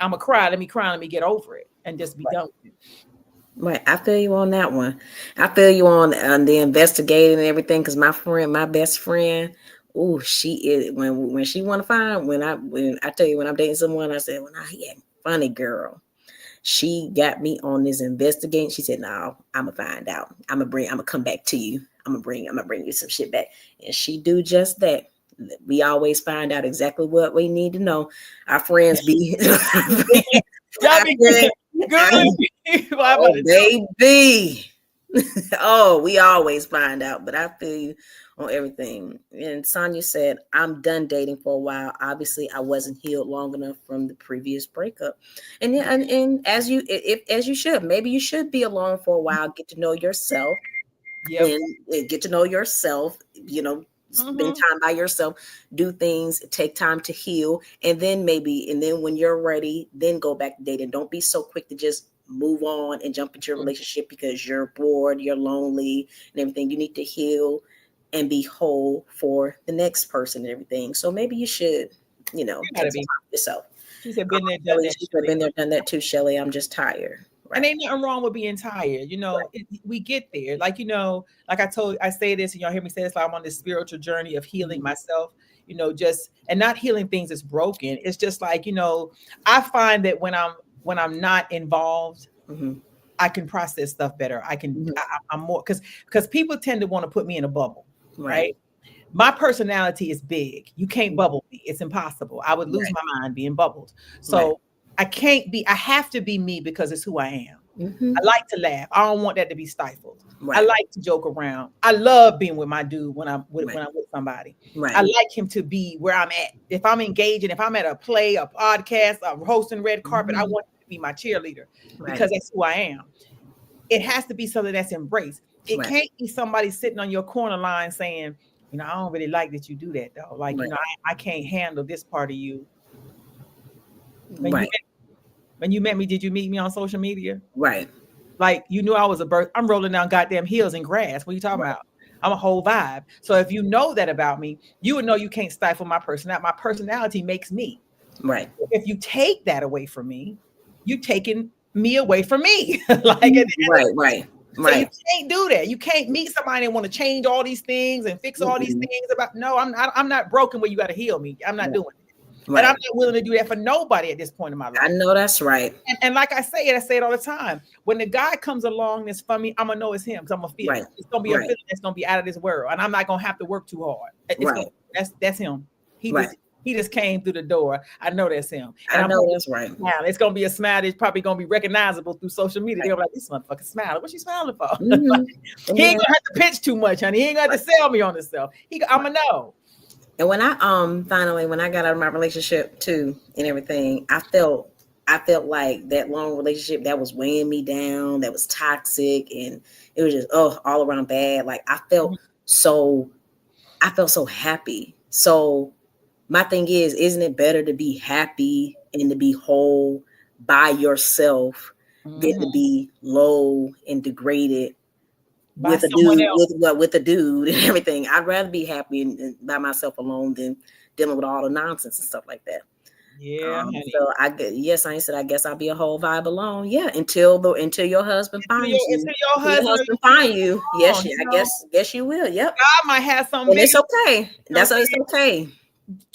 I'm gonna cry. Let me cry. Let me get over it and just be done with it. Right. I feel you on that one. I feel you on the investigating and everything. Cause my best friend, oh, she is when she want to find, when I tell you, when I'm dating someone, I said, when I get funny girl. She got me on this investigating. She said, "No, I'm gonna find out. I'm gonna come back to you. I'm gonna bring you some shit back." And she do just that. We always find out exactly what we need to know. Our friends be, oh, baby. Oh, we always find out. But I feel you on everything. And Sonia said, "I'm done dating for a while. Obviously, I wasn't healed long enough from the previous breakup." And yeah, and as you should, maybe you should be alone for a while, get to know yourself, and get to know yourself. You know, spend time by yourself, do things, take time to heal, and then when you're ready, then go back to dating. Don't be so quick to just move on and jump into a relationship because you're bored, you're lonely, and everything. You need to heal and be whole for the next person and everything. So maybe you should, you know, take time for yourself. She said, been there, done that. She said, been there, done that too, Shelly. I'm just tired. Right. And ain't nothing wrong with being tired. You know, we get there. Like, you know, like I say this, and y'all hear me say this, like I'm on this spiritual journey of healing myself, you know, and not healing things that's broken. It's just like, you know, I find that when I'm not involved, I can process stuff better. I'm more, because people tend to want to put me in a bubble. Right. My personality is big. You can't bubble me. It's impossible. I would lose my mind being bubbled. So I have to be me because it's who I am. I like to laugh. I don't want that to be stifled. I like to joke around. I love being with my dude when I'm with somebody. I like him to be where I'm at. If I'm engaging, if I'm at a play, a podcast, I'm hosting red carpet, I want him to be my cheerleader because that's who I am. It has to be something that's embraced. It can't be somebody sitting on your corner line saying, you know, I don't really like that you do that though. Like, you know, I can't handle this part of you. When you met me, did you meet me on social media? Right. Like you knew I was I'm rolling down goddamn hills and grass. What are you talking about? I'm a whole vibe. So if you know that about me, you would know you can't stifle my personality. My personality makes me. Right. If you take that away from me, you taking me away from me. Like right. So you can't do that. You can't meet somebody and want to change all these things and fix all these things about. No, I'm not broken where you got to heal me. I'm not doing it. And I'm not willing to do that for nobody at this point in my life. I know that's right. And like I say it all the time. When the guy comes along that's for me, I'm gonna know it's him because I'm gonna feel it. It's gonna be a feeling that's gonna be out of this world, and I'm not gonna have to work too hard. That's him. He just came through the door. I know that's him. And I know that's right. Now it's gonna be a smile that's probably gonna be recognizable through social media. They're gonna be like, this motherfucker smiling. What's she smiling for? He ain't gonna have to pitch too much, honey. He ain't gonna have to sell me on himself. I'ma know. And when I finally, when I got out of my relationship too and everything, I felt I felt like that long relationship that was weighing me down, that was toxic, and it was just all around bad. Like I felt so happy. So my thing is, isn't it better to be happy and to be whole by yourself than to be low and degraded By with a someone dude, else. with a dude and everything? I'd rather be happy and by myself alone than dealing with all the nonsense and stuff like that. Yeah, honey. So I guess I'll be a whole vibe alone. Yeah, until your husband finds you. Until your Until your husband husband find you. Yes, you I know, guess you will. Yep. God might have something And it's bigger. okay. That's why it's okay.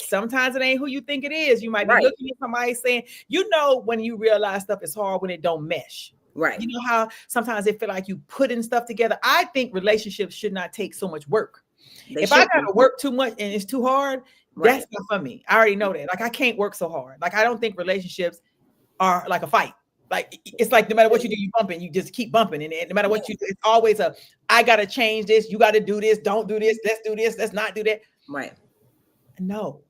Sometimes it ain't who you think it is. You might be Right. looking at somebody saying, you know, when you realize stuff is hard when it don't mesh. Right. You know how sometimes they feel like you putting stuff together. I think relationships should not take so much work. If I gotta work too much and it's too hard, that's not for me. I already know that. Like I can't work so hard. Like I don't think relationships are like a fight. Like it's like no matter what you do, you bumping, you just keep bumping. And no matter what you do, it's always I gotta change this, you gotta do this, don't do this, let's do this, let's not do that. Right. No,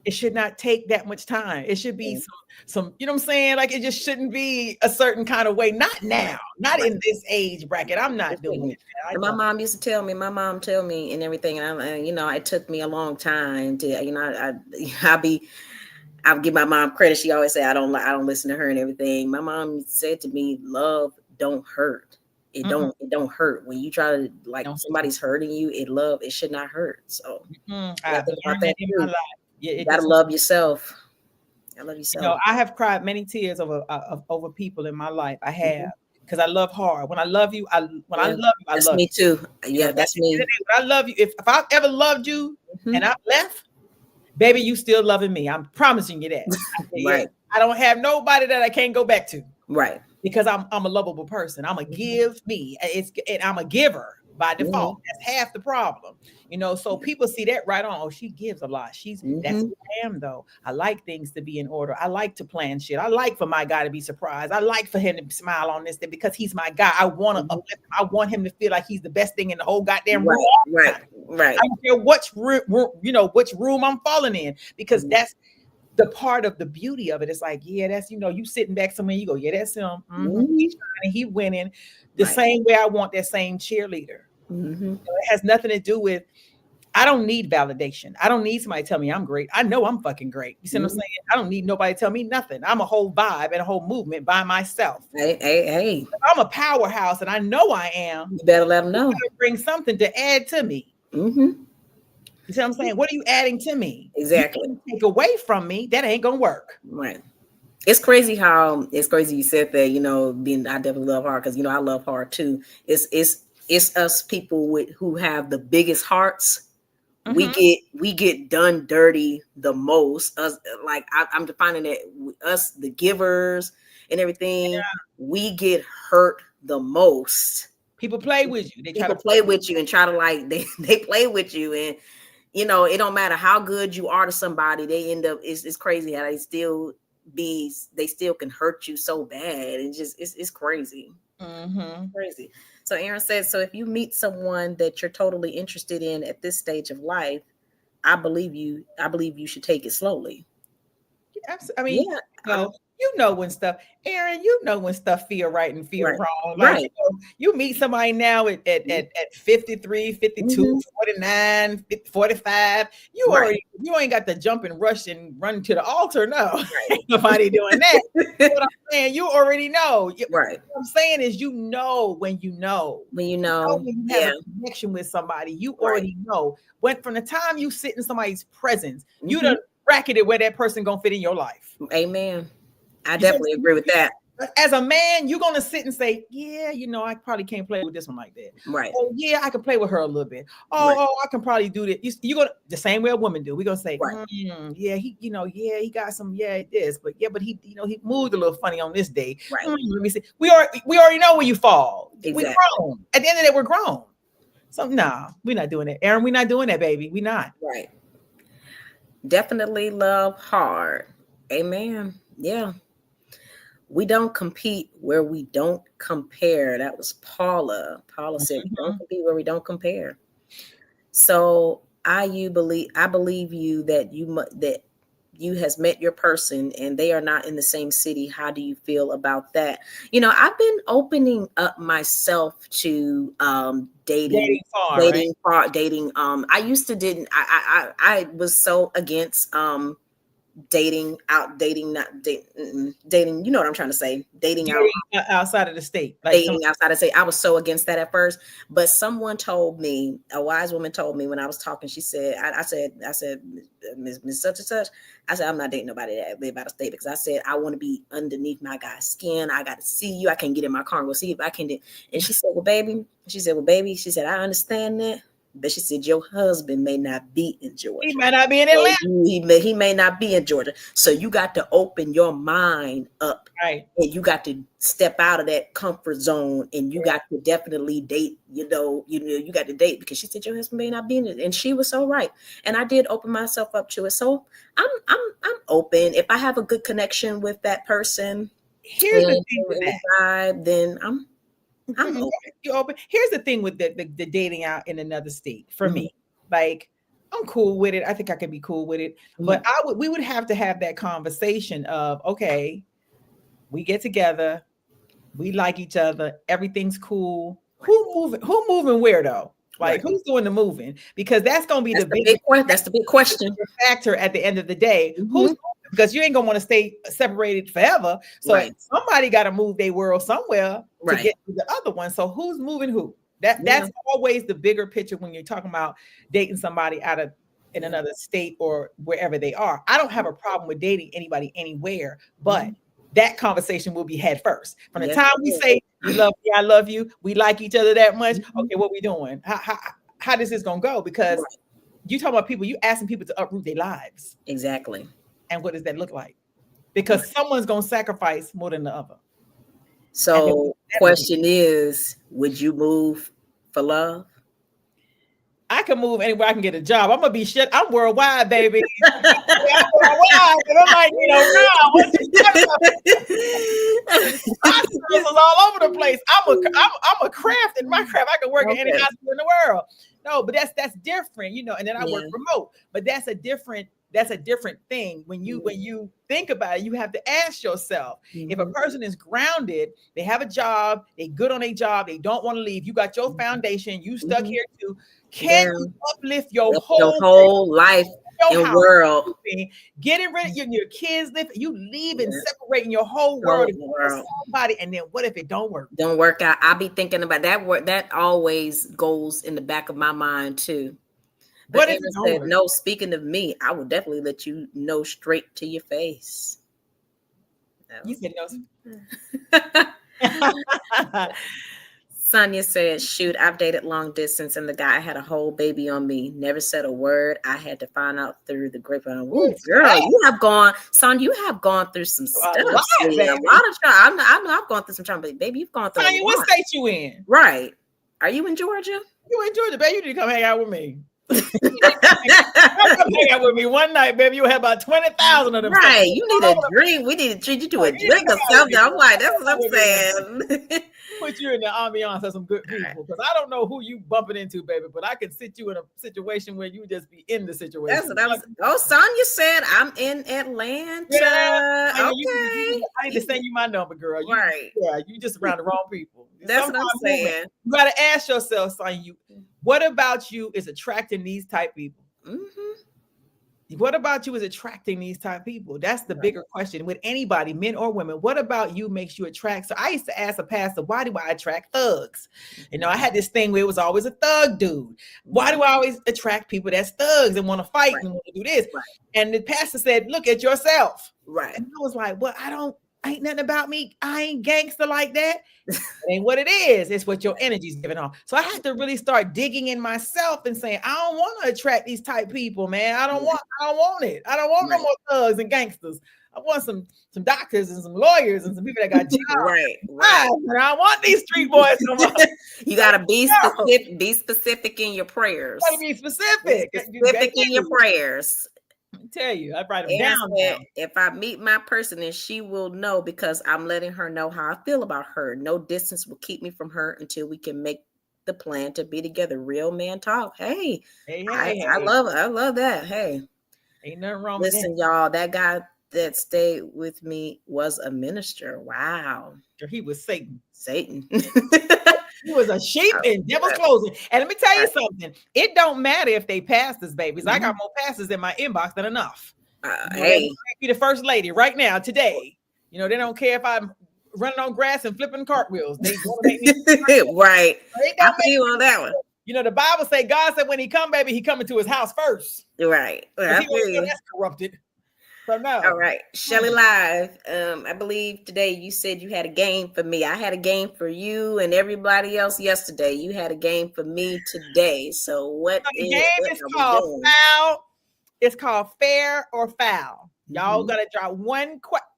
it should not take that much time. It should be some, you know what I'm saying? Like it just shouldn't be a certain kind of way. Not now, not in this age bracket. I'm not doing it. My mom used to tell me, and everything. And it took me a long time to, I'll give my mom credit. She always say I don't listen to her and everything. My mom said to me, love don't hurt. It don't hurt when you try to somebody's hurting you. It should not hurt. So I learned that in my life. Yeah, you gotta love yourself. I love yourself. You know, I have cried many tears over people in my life. I have because I love hard. When I love you, I love you. That's me too. Yeah, that's me. When I love you, if I ever loved you and I left, baby, you still loving me. I'm promising you that. Right. I don't have nobody that I can't go back to. Right. Because I'm a lovable person. I'm a give me. And I'm a giver by default. That's half the problem. So people see that right on. Oh, she gives a lot. That's who I am though. I like things to be in order. I like to plan shit. I like for my guy to be surprised. I like for him to smile on this day because he's my guy. I want to uplift him. I want him to feel like he's the best thing in the whole goddamn room. Right. I don't care which room I'm falling in because that's the part of the beauty of it. It's like, yeah, that's, you sitting back somewhere, you go, yeah, that's him. He's shining, he winning the same way I want that same cheerleader. It has nothing to do with, I don't need validation. I don't need somebody to tell me I'm great. I know I'm fucking great. You see what I'm saying? I don't need nobody to tell me nothing. I'm a whole vibe and a whole movement by myself. Hey. I'm a powerhouse and I know I am. You better let them know. You better bring something to add to me. You see what I'm saying? What are you adding to me? Exactly. You take away from me, that ain't gonna work. Right. It's crazy you said that, I definitely love hard because I love hard too. It's us people who have the biggest hearts. We get done dirty the most. Us, like I'm defining that us, the givers and everything, we get hurt the most. People play with you. They try to play with you and try to they play with you, and it don't matter how good you are to somebody, they end up, it's crazy how they still can hurt you so bad. And just it's crazy. Crazy. So Aaron says, so if you meet someone that you're totally interested in at this stage of life, I believe you should take it slowly. I mean, when stuff, Aaron, when stuff feel right and feel wrong. Right. You meet somebody now at 53, 52, 49, 45. You ain't got to jump and rush and run to the altar. No, ain't nobody doing that. What I'm saying, you already know. Right. What I'm saying is, when you know. When you have a connection with somebody, you already know. When from the time you sit in somebody's presence, you done bracketed where that person gonna fit in your life. Amen. I definitely agree with that. As a man, you're gonna sit and say, yeah, I probably can't play with this one like that. Right. Oh, yeah, I can play with her a little bit. Oh, I can probably do this. You're gonna the same way a woman do. We're gonna say, yeah, he got some, this, but he moved a little funny on this day. Right. Let me see. We already know where you fall. Exactly. We're grown. At the end of the day, we're grown. So we're not doing that. Aaron, we're not doing that, baby. We're not. Right. Definitely love hard. Amen. Yeah. We don't compete where we don't compare. That was Paula. Paula said, don't compete where we don't compare. So I believe you that you has met your person and they are not in the same city, how do you feel about that? You know, I've been opening up myself to dating dating. I used to didn't I was so against dating out, dating not dating, you know what I'm trying to say, dating out outside of the state, like dating outside of state. I was so against that at first, but someone told me, a wise woman told me when I was talking, she said, I said Miss such and such, I said, I'm not dating nobody that live out of state, because I said I want to be underneath my guy's skin. I got to see you. I can't get in my car and go see if I can. And she said, well, baby, she said, I understand that. But she said, your husband may not be in Georgia. He might not be in Atlanta. He may not be in Georgia. So you got to open your mind up. Right. And you got to step out of that comfort zone, and you got to definitely date, you got to date, because she said your husband may not be in it. And she was so right. And I did open myself up to it. So I'm open. If I have a good connection with that person, here's the thing with that vibe, then I'm open. You're open. Here's the thing with the dating out in another state. For me, like, I'm cool with it. I think I could be cool with it. But we would have to have that conversation of, okay, we get together, we like each other, everything's cool. Who moving where though? Like, who's doing the moving? Because that's gonna be the big question factor at the end of the day. Who's, because you ain't gonna want to stay separated forever. So somebody got to move their world somewhere to get to the other one. So who's moving who? That's always the bigger picture when you're talking about dating somebody in another state or wherever they are. I don't have a problem with dating anybody anywhere, but that conversation will be had first. From the time we say we love you, I love you, we like each other that much. Okay, what we doing? How this is gonna go? Because you talk about people, you asking people to uproot their lives. Exactly. And what does that look like? Because someone's gonna sacrifice more than the other. So question is, would you move for love? I can move anywhere I can get a job. I'm gonna be shit. I'm worldwide, baby. I'm worldwide, and I'm like, what you talking about? All over the place. I'm a craft in my craft. I can work in any hospital in the world. No, but that's different, and then I work remote. But that's a different thing. When you think about it, you have to ask yourself, if a person is grounded, they have a job, they good on their job, they don't want to leave, you got your foundation, you stuck here too, can you uplift your whole life and world, getting rid of your kids, you leaving, separating your whole world from somebody, and then what if it don't work out? I'll be thinking about that word. That always goes in the back of my mind too. But said, no, speaking of me, I would definitely let you know straight to your face. You said no. Sonia said, shoot, I've dated long distance and the guy had a whole baby on me. Never said a word. I had to find out through the grapevine. Ooh, girl, you have gone through some stuff. A lot of time. I've gone through some time, but baby, you've gone through Sonia, what state you in? Right. Are you in Georgia? You in Georgia, baby. You need to come hang out with me. Come hang out with me one night, baby. You'll have about 20,000 of them. Right. You need a drink. We need to treat you to a drink or something. I'm like, that's what I'm saying. Put you in the ambiance of some good people, because I don't know who you bumping into, baby, but I can sit you in a situation where you just be in the situation. That's what I was. Oh, Sonia said I'm in Atlanta. Yeah. Okay. I need to send you my number, girl. You just around the wrong people. That's what I'm saying. You got to ask yourself, Sonia, what about you is attracting these type people? What about you is attracting these type of people? That's the bigger question with anybody, men or women. What about you makes you attract? So I used to ask a pastor, why do I attract thugs? I had this thing where it was always a thug dude. Why do I always attract people that's thugs and want to fight and want to do this? And the pastor said, look at yourself. Right. And I was like, well, ain't nothing about me. I ain't gangster like that. It ain't what it is. It's what your energy's giving off. So I had to really start digging in myself and saying, I don't want to attract these type people, man. I don't want it. I don't want no more thugs and gangsters. I want some doctors and some lawyers and some people that got jobs. Right. I don't want these street boys no more. You gotta be specific in your prayers. You gotta be specific. Specific in your prayers. Tell you, I write them down. If I meet my person, and she will know, because I'm letting her know how I feel about her. No distance will keep me from her until we can make the plan to be together. Real man talk. Hey. I love that. Hey. Ain't nothing wrong with Listen, y'all, that guy that stayed with me was a minister. Wow. that. He was Satan. Satan. He was a sheep in devil's clothing. And let me tell you something. It don't matter if they pastors, babies. I got more pastors in my inbox than enough. Hey, Be the first lady right now, today. You know, they don't care if I'm running on grass and flipping cartwheels. They want to make me right. I I feel you on that one. You know, the Bible say God said when he come, baby, he coming to his house first. Right. I feel you. That's corrupted. So no. All right. Shelly Live. I believe today you said you had a game for me. I had a game for you and everybody else yesterday. You had a game for me today. So what the game is called foul. It's called fair or foul. Y'all gotta drop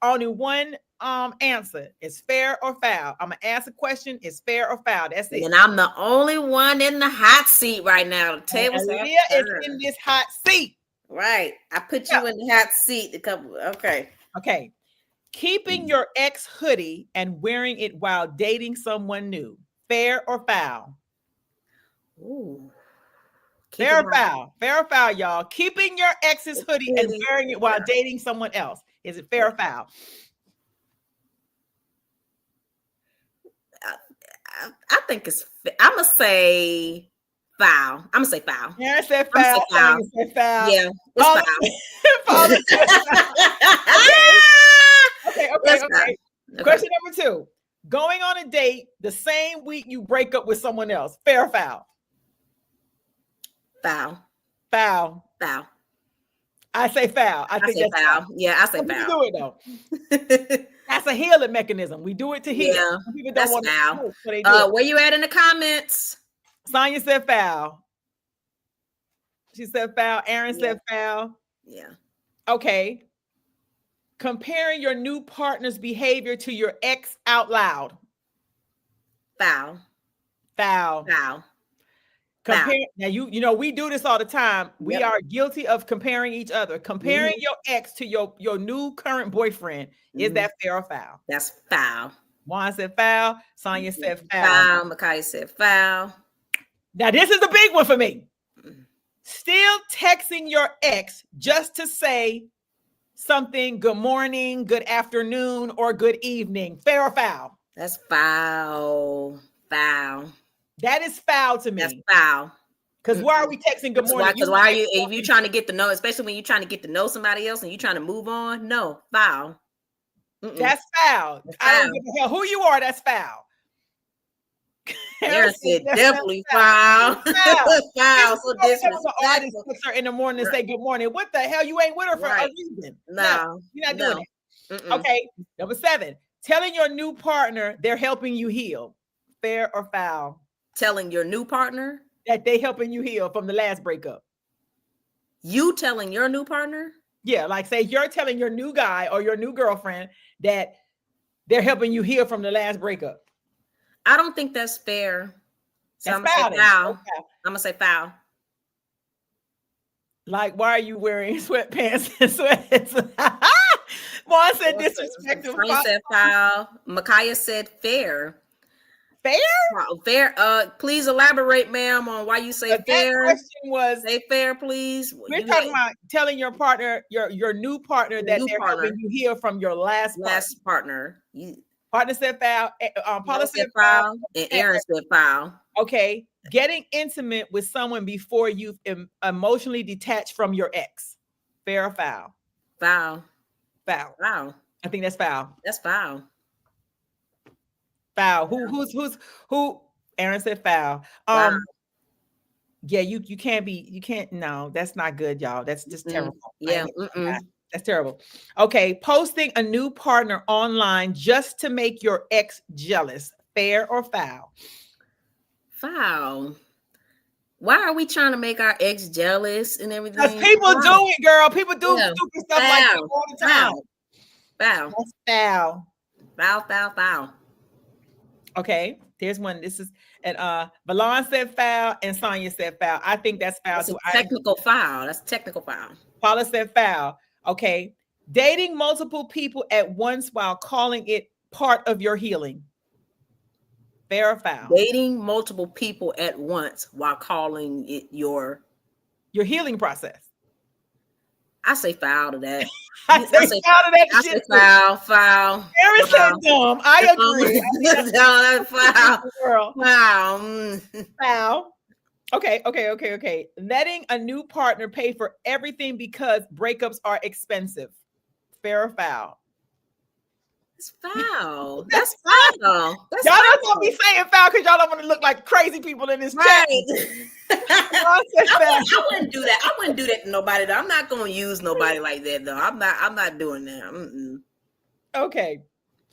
only one answer. It's fair or foul. I'm gonna ask a question. It's fair or foul. That's it. And I'm the only one in the hot seat right now. The table's Leah is in this hot seat. Right. I put you in the hot seat a couple. Okay. Okay. Keeping your ex hoodie and wearing it while dating someone new. Fair or foul? Ooh. Fair or foul? Fair or foul, y'all. Keeping your ex's hoodie and wearing it while dating someone else. Is it fair or foul? I think it's. I'm gonna say foul. I'm gonna say foul. Yeah, I said foul. Foul. Said foul. Yeah, it's foul. Okay. Question number 2. Going on a date the same week you break up with someone else. Fair or foul? Foul. Foul. Foul. I say foul. I think that's foul. Yeah, I say foul. We do it though. That's a healing mechanism. We do it to heal. Yeah, People don't that's want foul. to so they do where you at in the comments? Sonia said foul. She said foul. Aaron said foul. Yeah. Okay. Comparing your new partner's behavior to your ex out loud. Foul. Foul. Foul. Now you know we do this all the time. We are guilty of comparing each other. Comparing your ex to your new current boyfriend. Is that fair or foul? That's foul. Juan said foul. Sonia said foul. Foul. Micaiah said foul. Now this is the big one for me. Still texting your ex just to say something, good morning, good afternoon, or good evening. Fair or foul? That's foul. Foul. That is foul to me. That's foul. Because why are we texting good morning? Because why are you, if you're trying to get to know, especially when you're trying to get to know somebody else and you're trying to move on? No, foul. That's foul. I don't give a hell who you are, that's foul. Aaron said definitely foul. Foul. So disrespectful. Her in the morning and say good morning. What the hell? You ain't with her for a reason. No, you're not doing it. Okay. Number 7. Telling your new partner they're helping you heal. Fair or foul? Telling your new partner that they helping you heal from the last breakup. You telling your new partner? Yeah, like say you're telling your new guy or your new girlfriend that they're helping you heal from the last breakup. I don't think that's fair. So that's I'm gonna say foul. Okay. I'm gonna say foul. Like, why are you wearing sweatpants and sweats? Juan said disrespectful. Frank said foul. Micaiah said fair. Fair? Fair. Please elaborate, ma'am, on why you say fair. That question was say fair, please. We're talking about telling your partner, your new partner, that they're helping you heal from your last partner. Partner said foul. Paula said foul, and Aaron said foul. Okay, getting intimate with someone before you've emotionally detached from your ex. Fair or foul? Foul. Foul. Foul. I think that's foul. That's foul. Foul. Who? Aaron said foul. Foul. Yeah, you can't. No, that's not good, y'all. That's just terrible. Yeah. That's terrible. Okay, posting a new partner online just to make your ex jealous. Fair or foul? Foul. Why are we trying to make our ex jealous and everything? Because people do it, girl. People do stupid stuff like that all the time. Foul. That's foul. Foul. Okay, there's one. This is and Valon said foul and Sonia said foul. I think that's foul too. Technical foul. That's technical foul. Paula said foul. Okay, dating multiple people at once while calling it part of your healing. Fair or foul? Dating multiple people at once while calling it your healing process. I say foul to that. I say foul to that I shit. say foul. Aaron said dumb. I agree. That's foul. Girl. Wow. Foul. Okay. Letting a new partner pay for everything because breakups are expensive. Fair or foul? It's foul. That's foul. That's Y'all don't want me saying foul because y'all don't want to look like crazy people in this chat. I wouldn't do that. I wouldn't do that to nobody. Though. I'm not going to use nobody like that though. I'm not doing that. Mm-mm. Okay.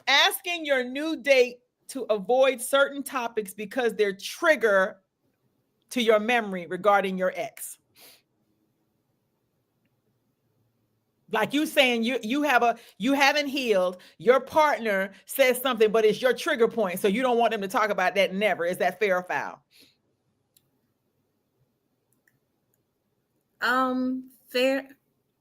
Asking your new date to avoid certain topics because they're trigger to your memory regarding your ex. Like you saying you haven't healed, your partner says something, but it's your trigger point. So you don't want them to talk about that never. Is that fair or foul? Fair.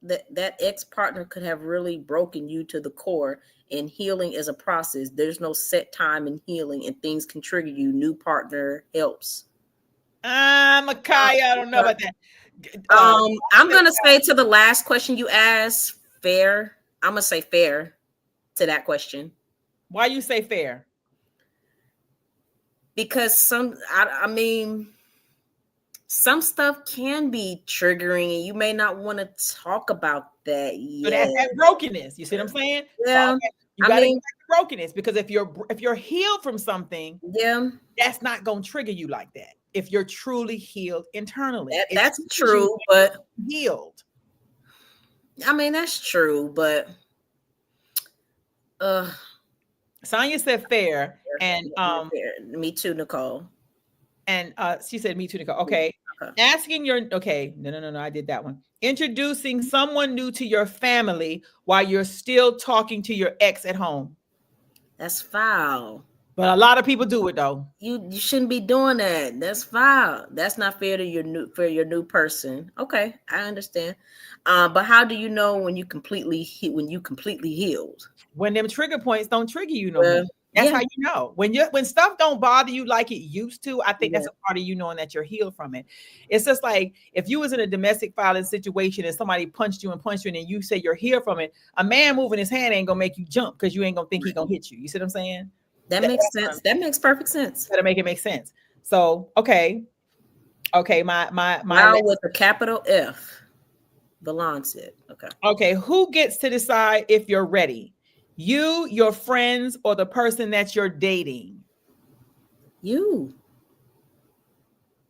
That ex-partner could have really broken you to the core, and healing is a process. There's no set time in healing, and things can trigger you. New partner helps. Makaya, I don't know about that. I'm gonna say to the last question you asked, fair. I'm gonna say fair to that question. Why you say fair? Because some stuff can be triggering, and you may not want to talk about that yet. So that's that brokenness. You see what I'm saying? Yeah. You gotta get brokenness, because if you're healed from something, yeah, that's not gonna trigger you like that. If you're truly healed internally, that's true, but healed. I mean, that's true, but Sonia said fair, and me too, Nicole. And she said me too, Nicole. Okay. Asking your no, I did that one. Introducing someone new to your family while you're still talking to your ex at home. That's foul. But a lot of people do it though. You shouldn't be doing that. That's foul. That's not fair to your new person. Okay, I understand. But how do you know when you completely healed? When them trigger points don't trigger you no more. That's how you know. When stuff don't bother you like it used to, I think that's a part of you knowing that you're healed from it. It's just like if you was in a domestic violence situation and somebody punched you and then you say you're healed from it, a man moving his hand ain't gonna make you jump because you ain't gonna think he gonna hit you. You see what I'm saying? That makes sense. That makes perfect sense. Gotta make it make sense. So okay, my with a capital F. Belongs it. Okay. Who gets to decide if you're ready? You, your friends, or the person that you're dating? You.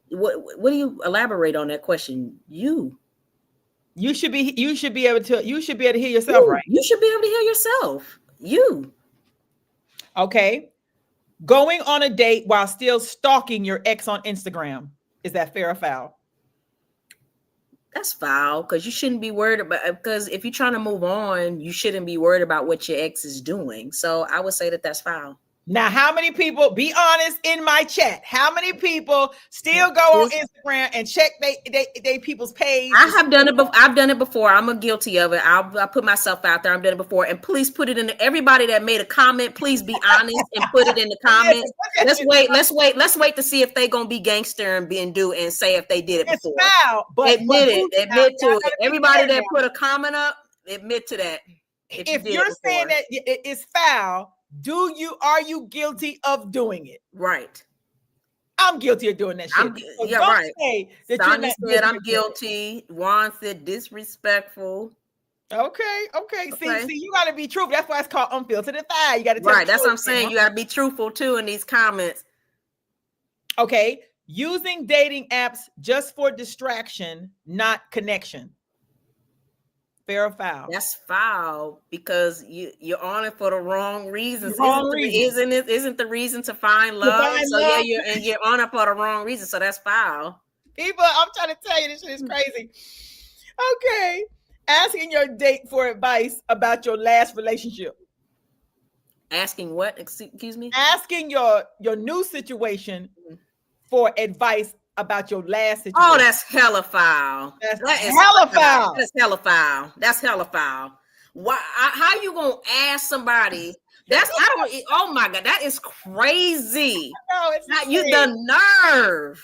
What do you elaborate on that question? You should be able to hear yourself, right? You should be able to hear yourself. You. Okay. Going on a date while still stalking your ex on Instagram. Is that fair or foul? That's foul, because you shouldn't be worried about, because if you're trying to move on, you shouldn't be worried about what your ex is doing. So I would say that that's foul. Now, how many people, be honest in my chat, how many people still go on Instagram and check they people's page? I have done it before. I've done it before. I'm guilty of it. I put myself out there. I've done it before. And please put it in everybody that made a comment. Please be honest and put it in the comments. Let's wait to see if they gonna be gangster and do and say if they did it before. It's foul, but admit to it. Everybody that put a comment up, admit to that. If you're saying that it's foul, are you guilty of doing it? Right. I'm guilty of doing that shit. Right. Sonia said I'm guilty. Juan said disrespectful. Okay. See, you gotta be truthful. That's why it's called unfiltered and fire. You gotta tell right. That's what I'm saying. You gotta be truthful too in these comments. Okay. Using dating apps just for distraction, not connection. Fair or foul? That's foul, because you're on it for the wrong reasons. Isn't the reason to find love? You're on it for the wrong reason. So that's foul. People, I'm trying to tell you, this shit is crazy. Okay. Asking your date for advice about your last relationship. Asking what? Excuse me? Asking your new situation for advice about your last situation. Oh, that's hella foul. That's hella foul. That's hella foul. That's hella foul. Why? How you gonna ask somebody? Oh my God, that is crazy. No, it's not. You the nerve.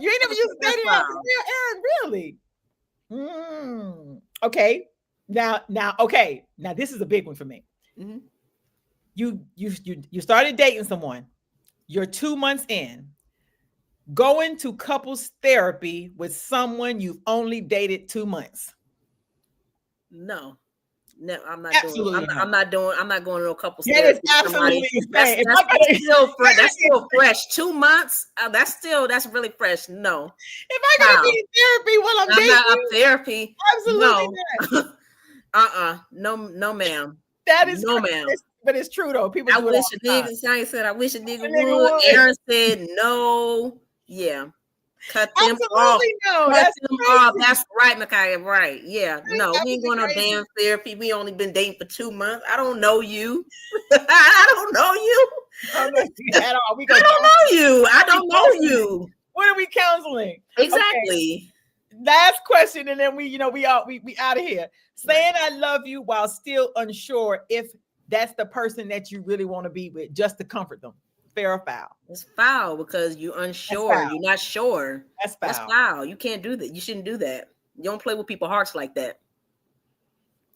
You ain't never used dating apps, Aaron? Really? Okay. Now, okay. Now this is a big one for me. Mhm. You started dating someone. You're 2 months in. Going to couples therapy with someone you've only dated 2 months. No, I'm not Absolutely doing. not. I'm not going to no couples That therapy is with somebody. absolutely insane. That's still fresh. 2 months. That's really fresh. No, If I gotta be in therapy while I'm I'm dating not up you, therapy. absolutely No. not. No, ma'am. That is No, crazy. ma'am. But it's true though. People I do it wish all a the time. nigga. I said I wish a nigga nigga would. would. Aaron said no. Yeah. Cut them off. Absolutely no. Cut That's them crazy. off. That's right, Micaiah. Right. Yeah. No, we ain't going no Crazy. damn therapy. We only been dating for 2 months. I don't know you. I don't know you. Oh, no, at all. I don't know you. I don't know you. What are we counseling? Exactly. Okay. Last question, and then we out of here. Saying I love you while still unsure if that's the person that you really want to be with, just to comfort them. Fair or foul? It's foul because you're unsure. Foul. You're not sure. That's foul. That's foul. You can't do that. You shouldn't do that. You don't play with people's hearts like that.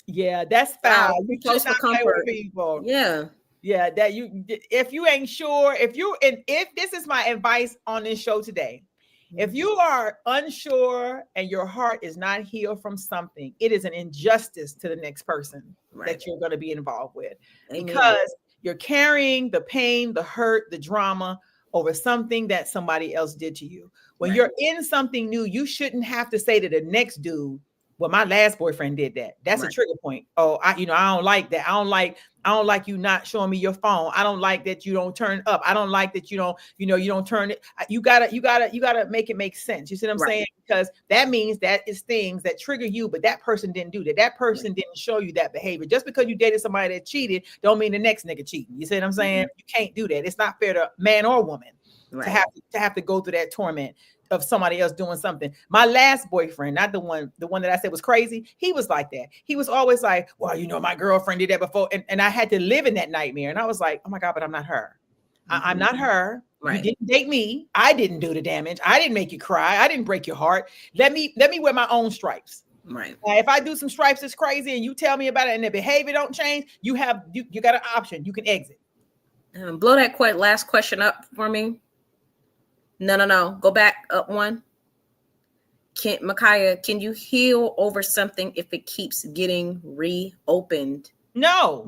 Yeah, that's foul. You Close should for not play comfort. with people. Yeah. Yeah, that if you ain't sure, if this is my advice on this show today, if you are unsure and your heart is not healed from something, it is an injustice to the next person that you're going to be involved with. Amen. Because you're carrying the pain, the hurt, the drama over something that somebody else did to you. When you're in something new, you shouldn't have to say to the next dude, well, my last boyfriend did that. That's a trigger point. Oh, I don't like that. I don't like you not showing me your phone. I don't like that you don't turn up. I don't like that you don't turn it. You gotta make it make sense. You see what I'm saying? Because that means that is things that trigger you, but that person didn't do that. That person didn't show you that behavior. Just because you dated somebody that cheated, don't mean the next nigga cheating. You see what I'm saying? You can't do that. It's not fair to man or woman to have to go through that torment of somebody else doing something. My last boyfriend, not the one that I said was crazy, he was like that. He was always like, well, my girlfriend did that before. And I had to live in that nightmare. And I was like, oh my God, but I'm not her. I'm not her. You didn't date me. I didn't do the damage. I didn't make you cry. I didn't break your heart. Let me wear my own stripes. Right. If I do some stripes that's crazy and you tell me about it and the behavior don't change, you got an option. You can exit. Blow that last question up for me. No. Go back up one. Micaiah, can you heal over something if it keeps getting reopened? No,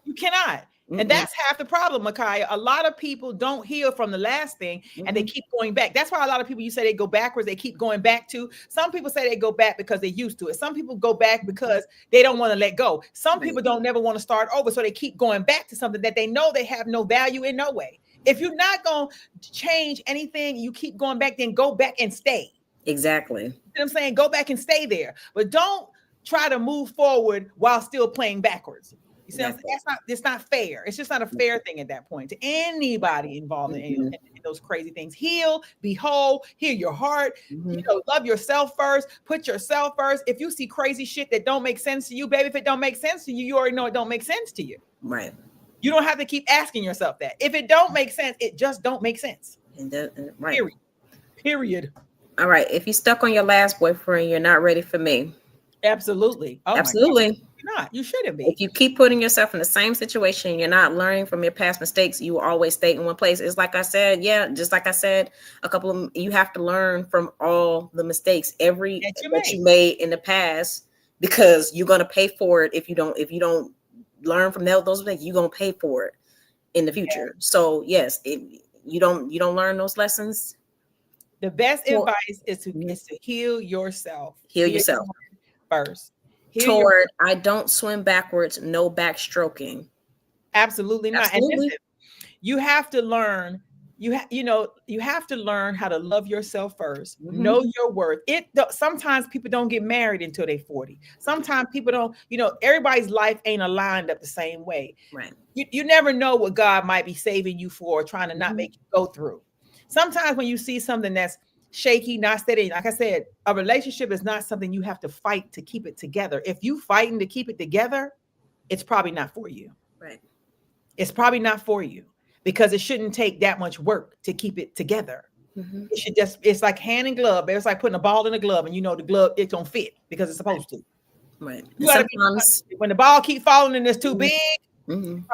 you cannot. And that's half the problem, Micaiah. A lot of people don't heal from the last thing and they keep going back. That's why a lot of people, you say they go backwards, they keep going back to. Some people say they go back because they're used to it. Some people go back because they don't want to let go. Some people don't never want to start over. So they keep going back to something that they know they have no value in no way. If you're not going to change anything, you keep going back, then go back and stay. Exactly. You know what I'm saying? Go back and stay there. But don't try to move forward while still playing backwards. You see what I'm saying? It's not fair. It's just not a fair thing at that point to anybody involved in those crazy things. Heal, be whole, heal your heart, love yourself first, put yourself first. If you see crazy shit that don't make sense to you, baby, if it don't make sense to you, you already know it don't make sense to you. Right. You don't have to keep asking yourself that. If it don't make sense, it just don't make sense. Right. Period. All right. If you're stuck on your last boyfriend, you're not ready for me. Absolutely. Oh, absolutely. You're not. You shouldn't be. If you keep putting yourself in the same situation, you're not learning from your past mistakes. You will always stay in one place. It's like I said, just like I said, you have to learn from all the mistakes that you made in the past, because you're going to pay for it. If you don't learn from those mistakes, you're going to pay for it in the future. So yes, you don't learn those lessons. The best advice is to heal yourself. Heal yourself first. I don't swim backwards, no backstroking. Absolutely not. Absolutely. And listen, you have to learn. You have to learn how to love yourself first. Know your worth. Sometimes people don't get married until they're 40. Sometimes people don't. Everybody's life ain't aligned up the same way. Right. You never know what God might be saving you for, or trying to not make you go through. Sometimes when you see something that's shaky, not steady, like I said, a relationship is not something you have to fight to keep it together. If you fighting to keep it together, it's probably not for you. Right. It's probably not for you, because it shouldn't take that much work to keep it together. It should it's like hand in glove. It's like putting a ball in a glove, and the glove, it don't fit because it's supposed to. Right. You gotta Sometimes when the ball keep falling and it's too big, mhm.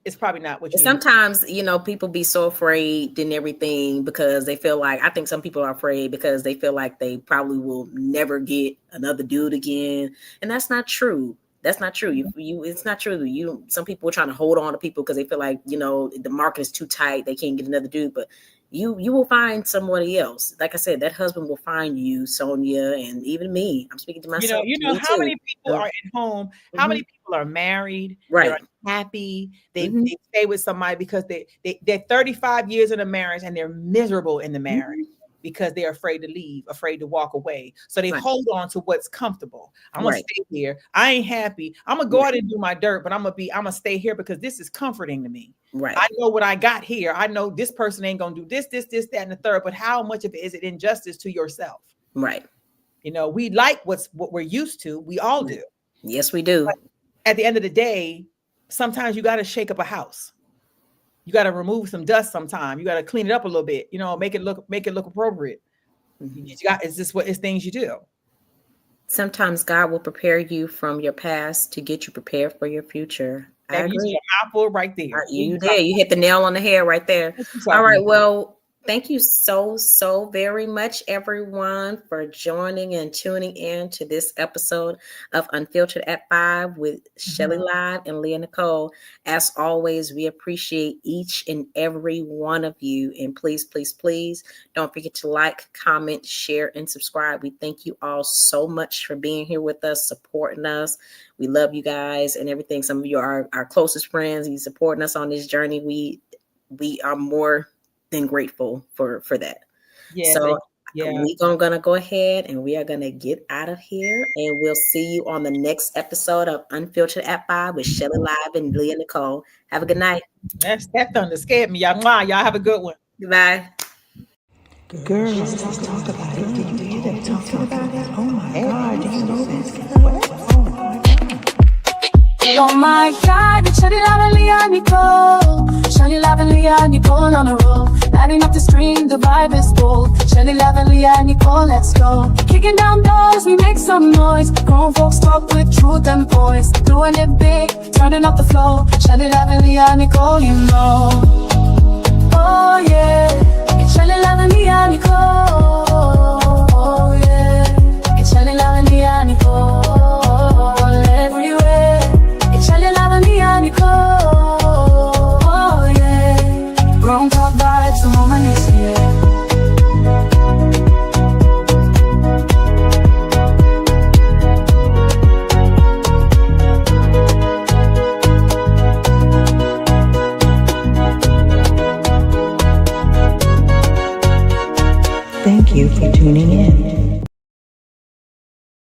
it's probably not what you need. Sometimes, people be so afraid and everything because they feel like, I think some people are afraid because they feel like they probably will never get another dude again. And that's not true. That's not true. It's not true. Some people are trying to hold on to people because they feel like, the market is too tight. They can't get another dude, but you will find somebody else. Like I said, that husband will find you, Sonia, and even me. I'm speaking to myself. How many people are at home? How many people are married? Right. They're unhappy. They stay with somebody because they're 35 years in a marriage and they're miserable in the marriage because they're afraid to leave, afraid to walk away. So they hold on to what's comfortable. I'm gonna stay here. I ain't happy. I'm gonna go out and do my dirt, but I'm gonna stay here because this is comforting to me. Right. I know what I got here. I know this person ain't gonna do this, that, and the third. But how much of it is it injustice to yourself? Right. We like what we're used to. We all do. Yes, we do. But at the end of the day, sometimes you got to shake up a house. You got to remove some dust. Sometime you got to clean it up a little bit. Make it look appropriate. It's things you do. Sometimes God will prepare you from your past to get you prepared for your future. I agree. Apple right there. You did. You hit the nail on the head right there. All right. Well, thank you so very much, everyone, for joining and tuning in to this episode of Unfiltered at 5 with Shelly Live and Leah Nicole. As always, we appreciate each and every one of you. And please, please, please don't forget to like, comment, share, and subscribe. We thank you all so much for being here with us, supporting us. We love you guys and everything. Some of you are our closest friends. You supporting us on this journey. We are more than grateful for that. Yeah. So we're gonna go ahead and we are gonna get out of here, and we'll see you on the next episode of Unfiltered at 5 with Shelly Live and Leah Nicole. Have a good night. That thunder scared me. Y'all have a good one. Goodbye. Girls, let's talk about it. Did you hear them talking about it? Oh my God, did you know this? Oh my God. Oh my God, it's Shelly Live and Leah Nicole. Shelly Live and Leah Nicole on a roll. Lighting up the screen, the vibe is bold. Shelly Live and Leah Nicole, let's go. Kicking down doors, we make some noise. Grown folks talk with truth and voice. Doing it big, turning up the flow. Shelly Live and Leah Nicole, you know. Oh yeah, it's Shelly Live and Leah Nicole. Oh yeah, it's Shelly Live and Leah Nicole. Everywhere, it's Shelly Live and Leah Nicole. Oh yeah, grown talk vibes, the moment is here. Thank you for tuning in.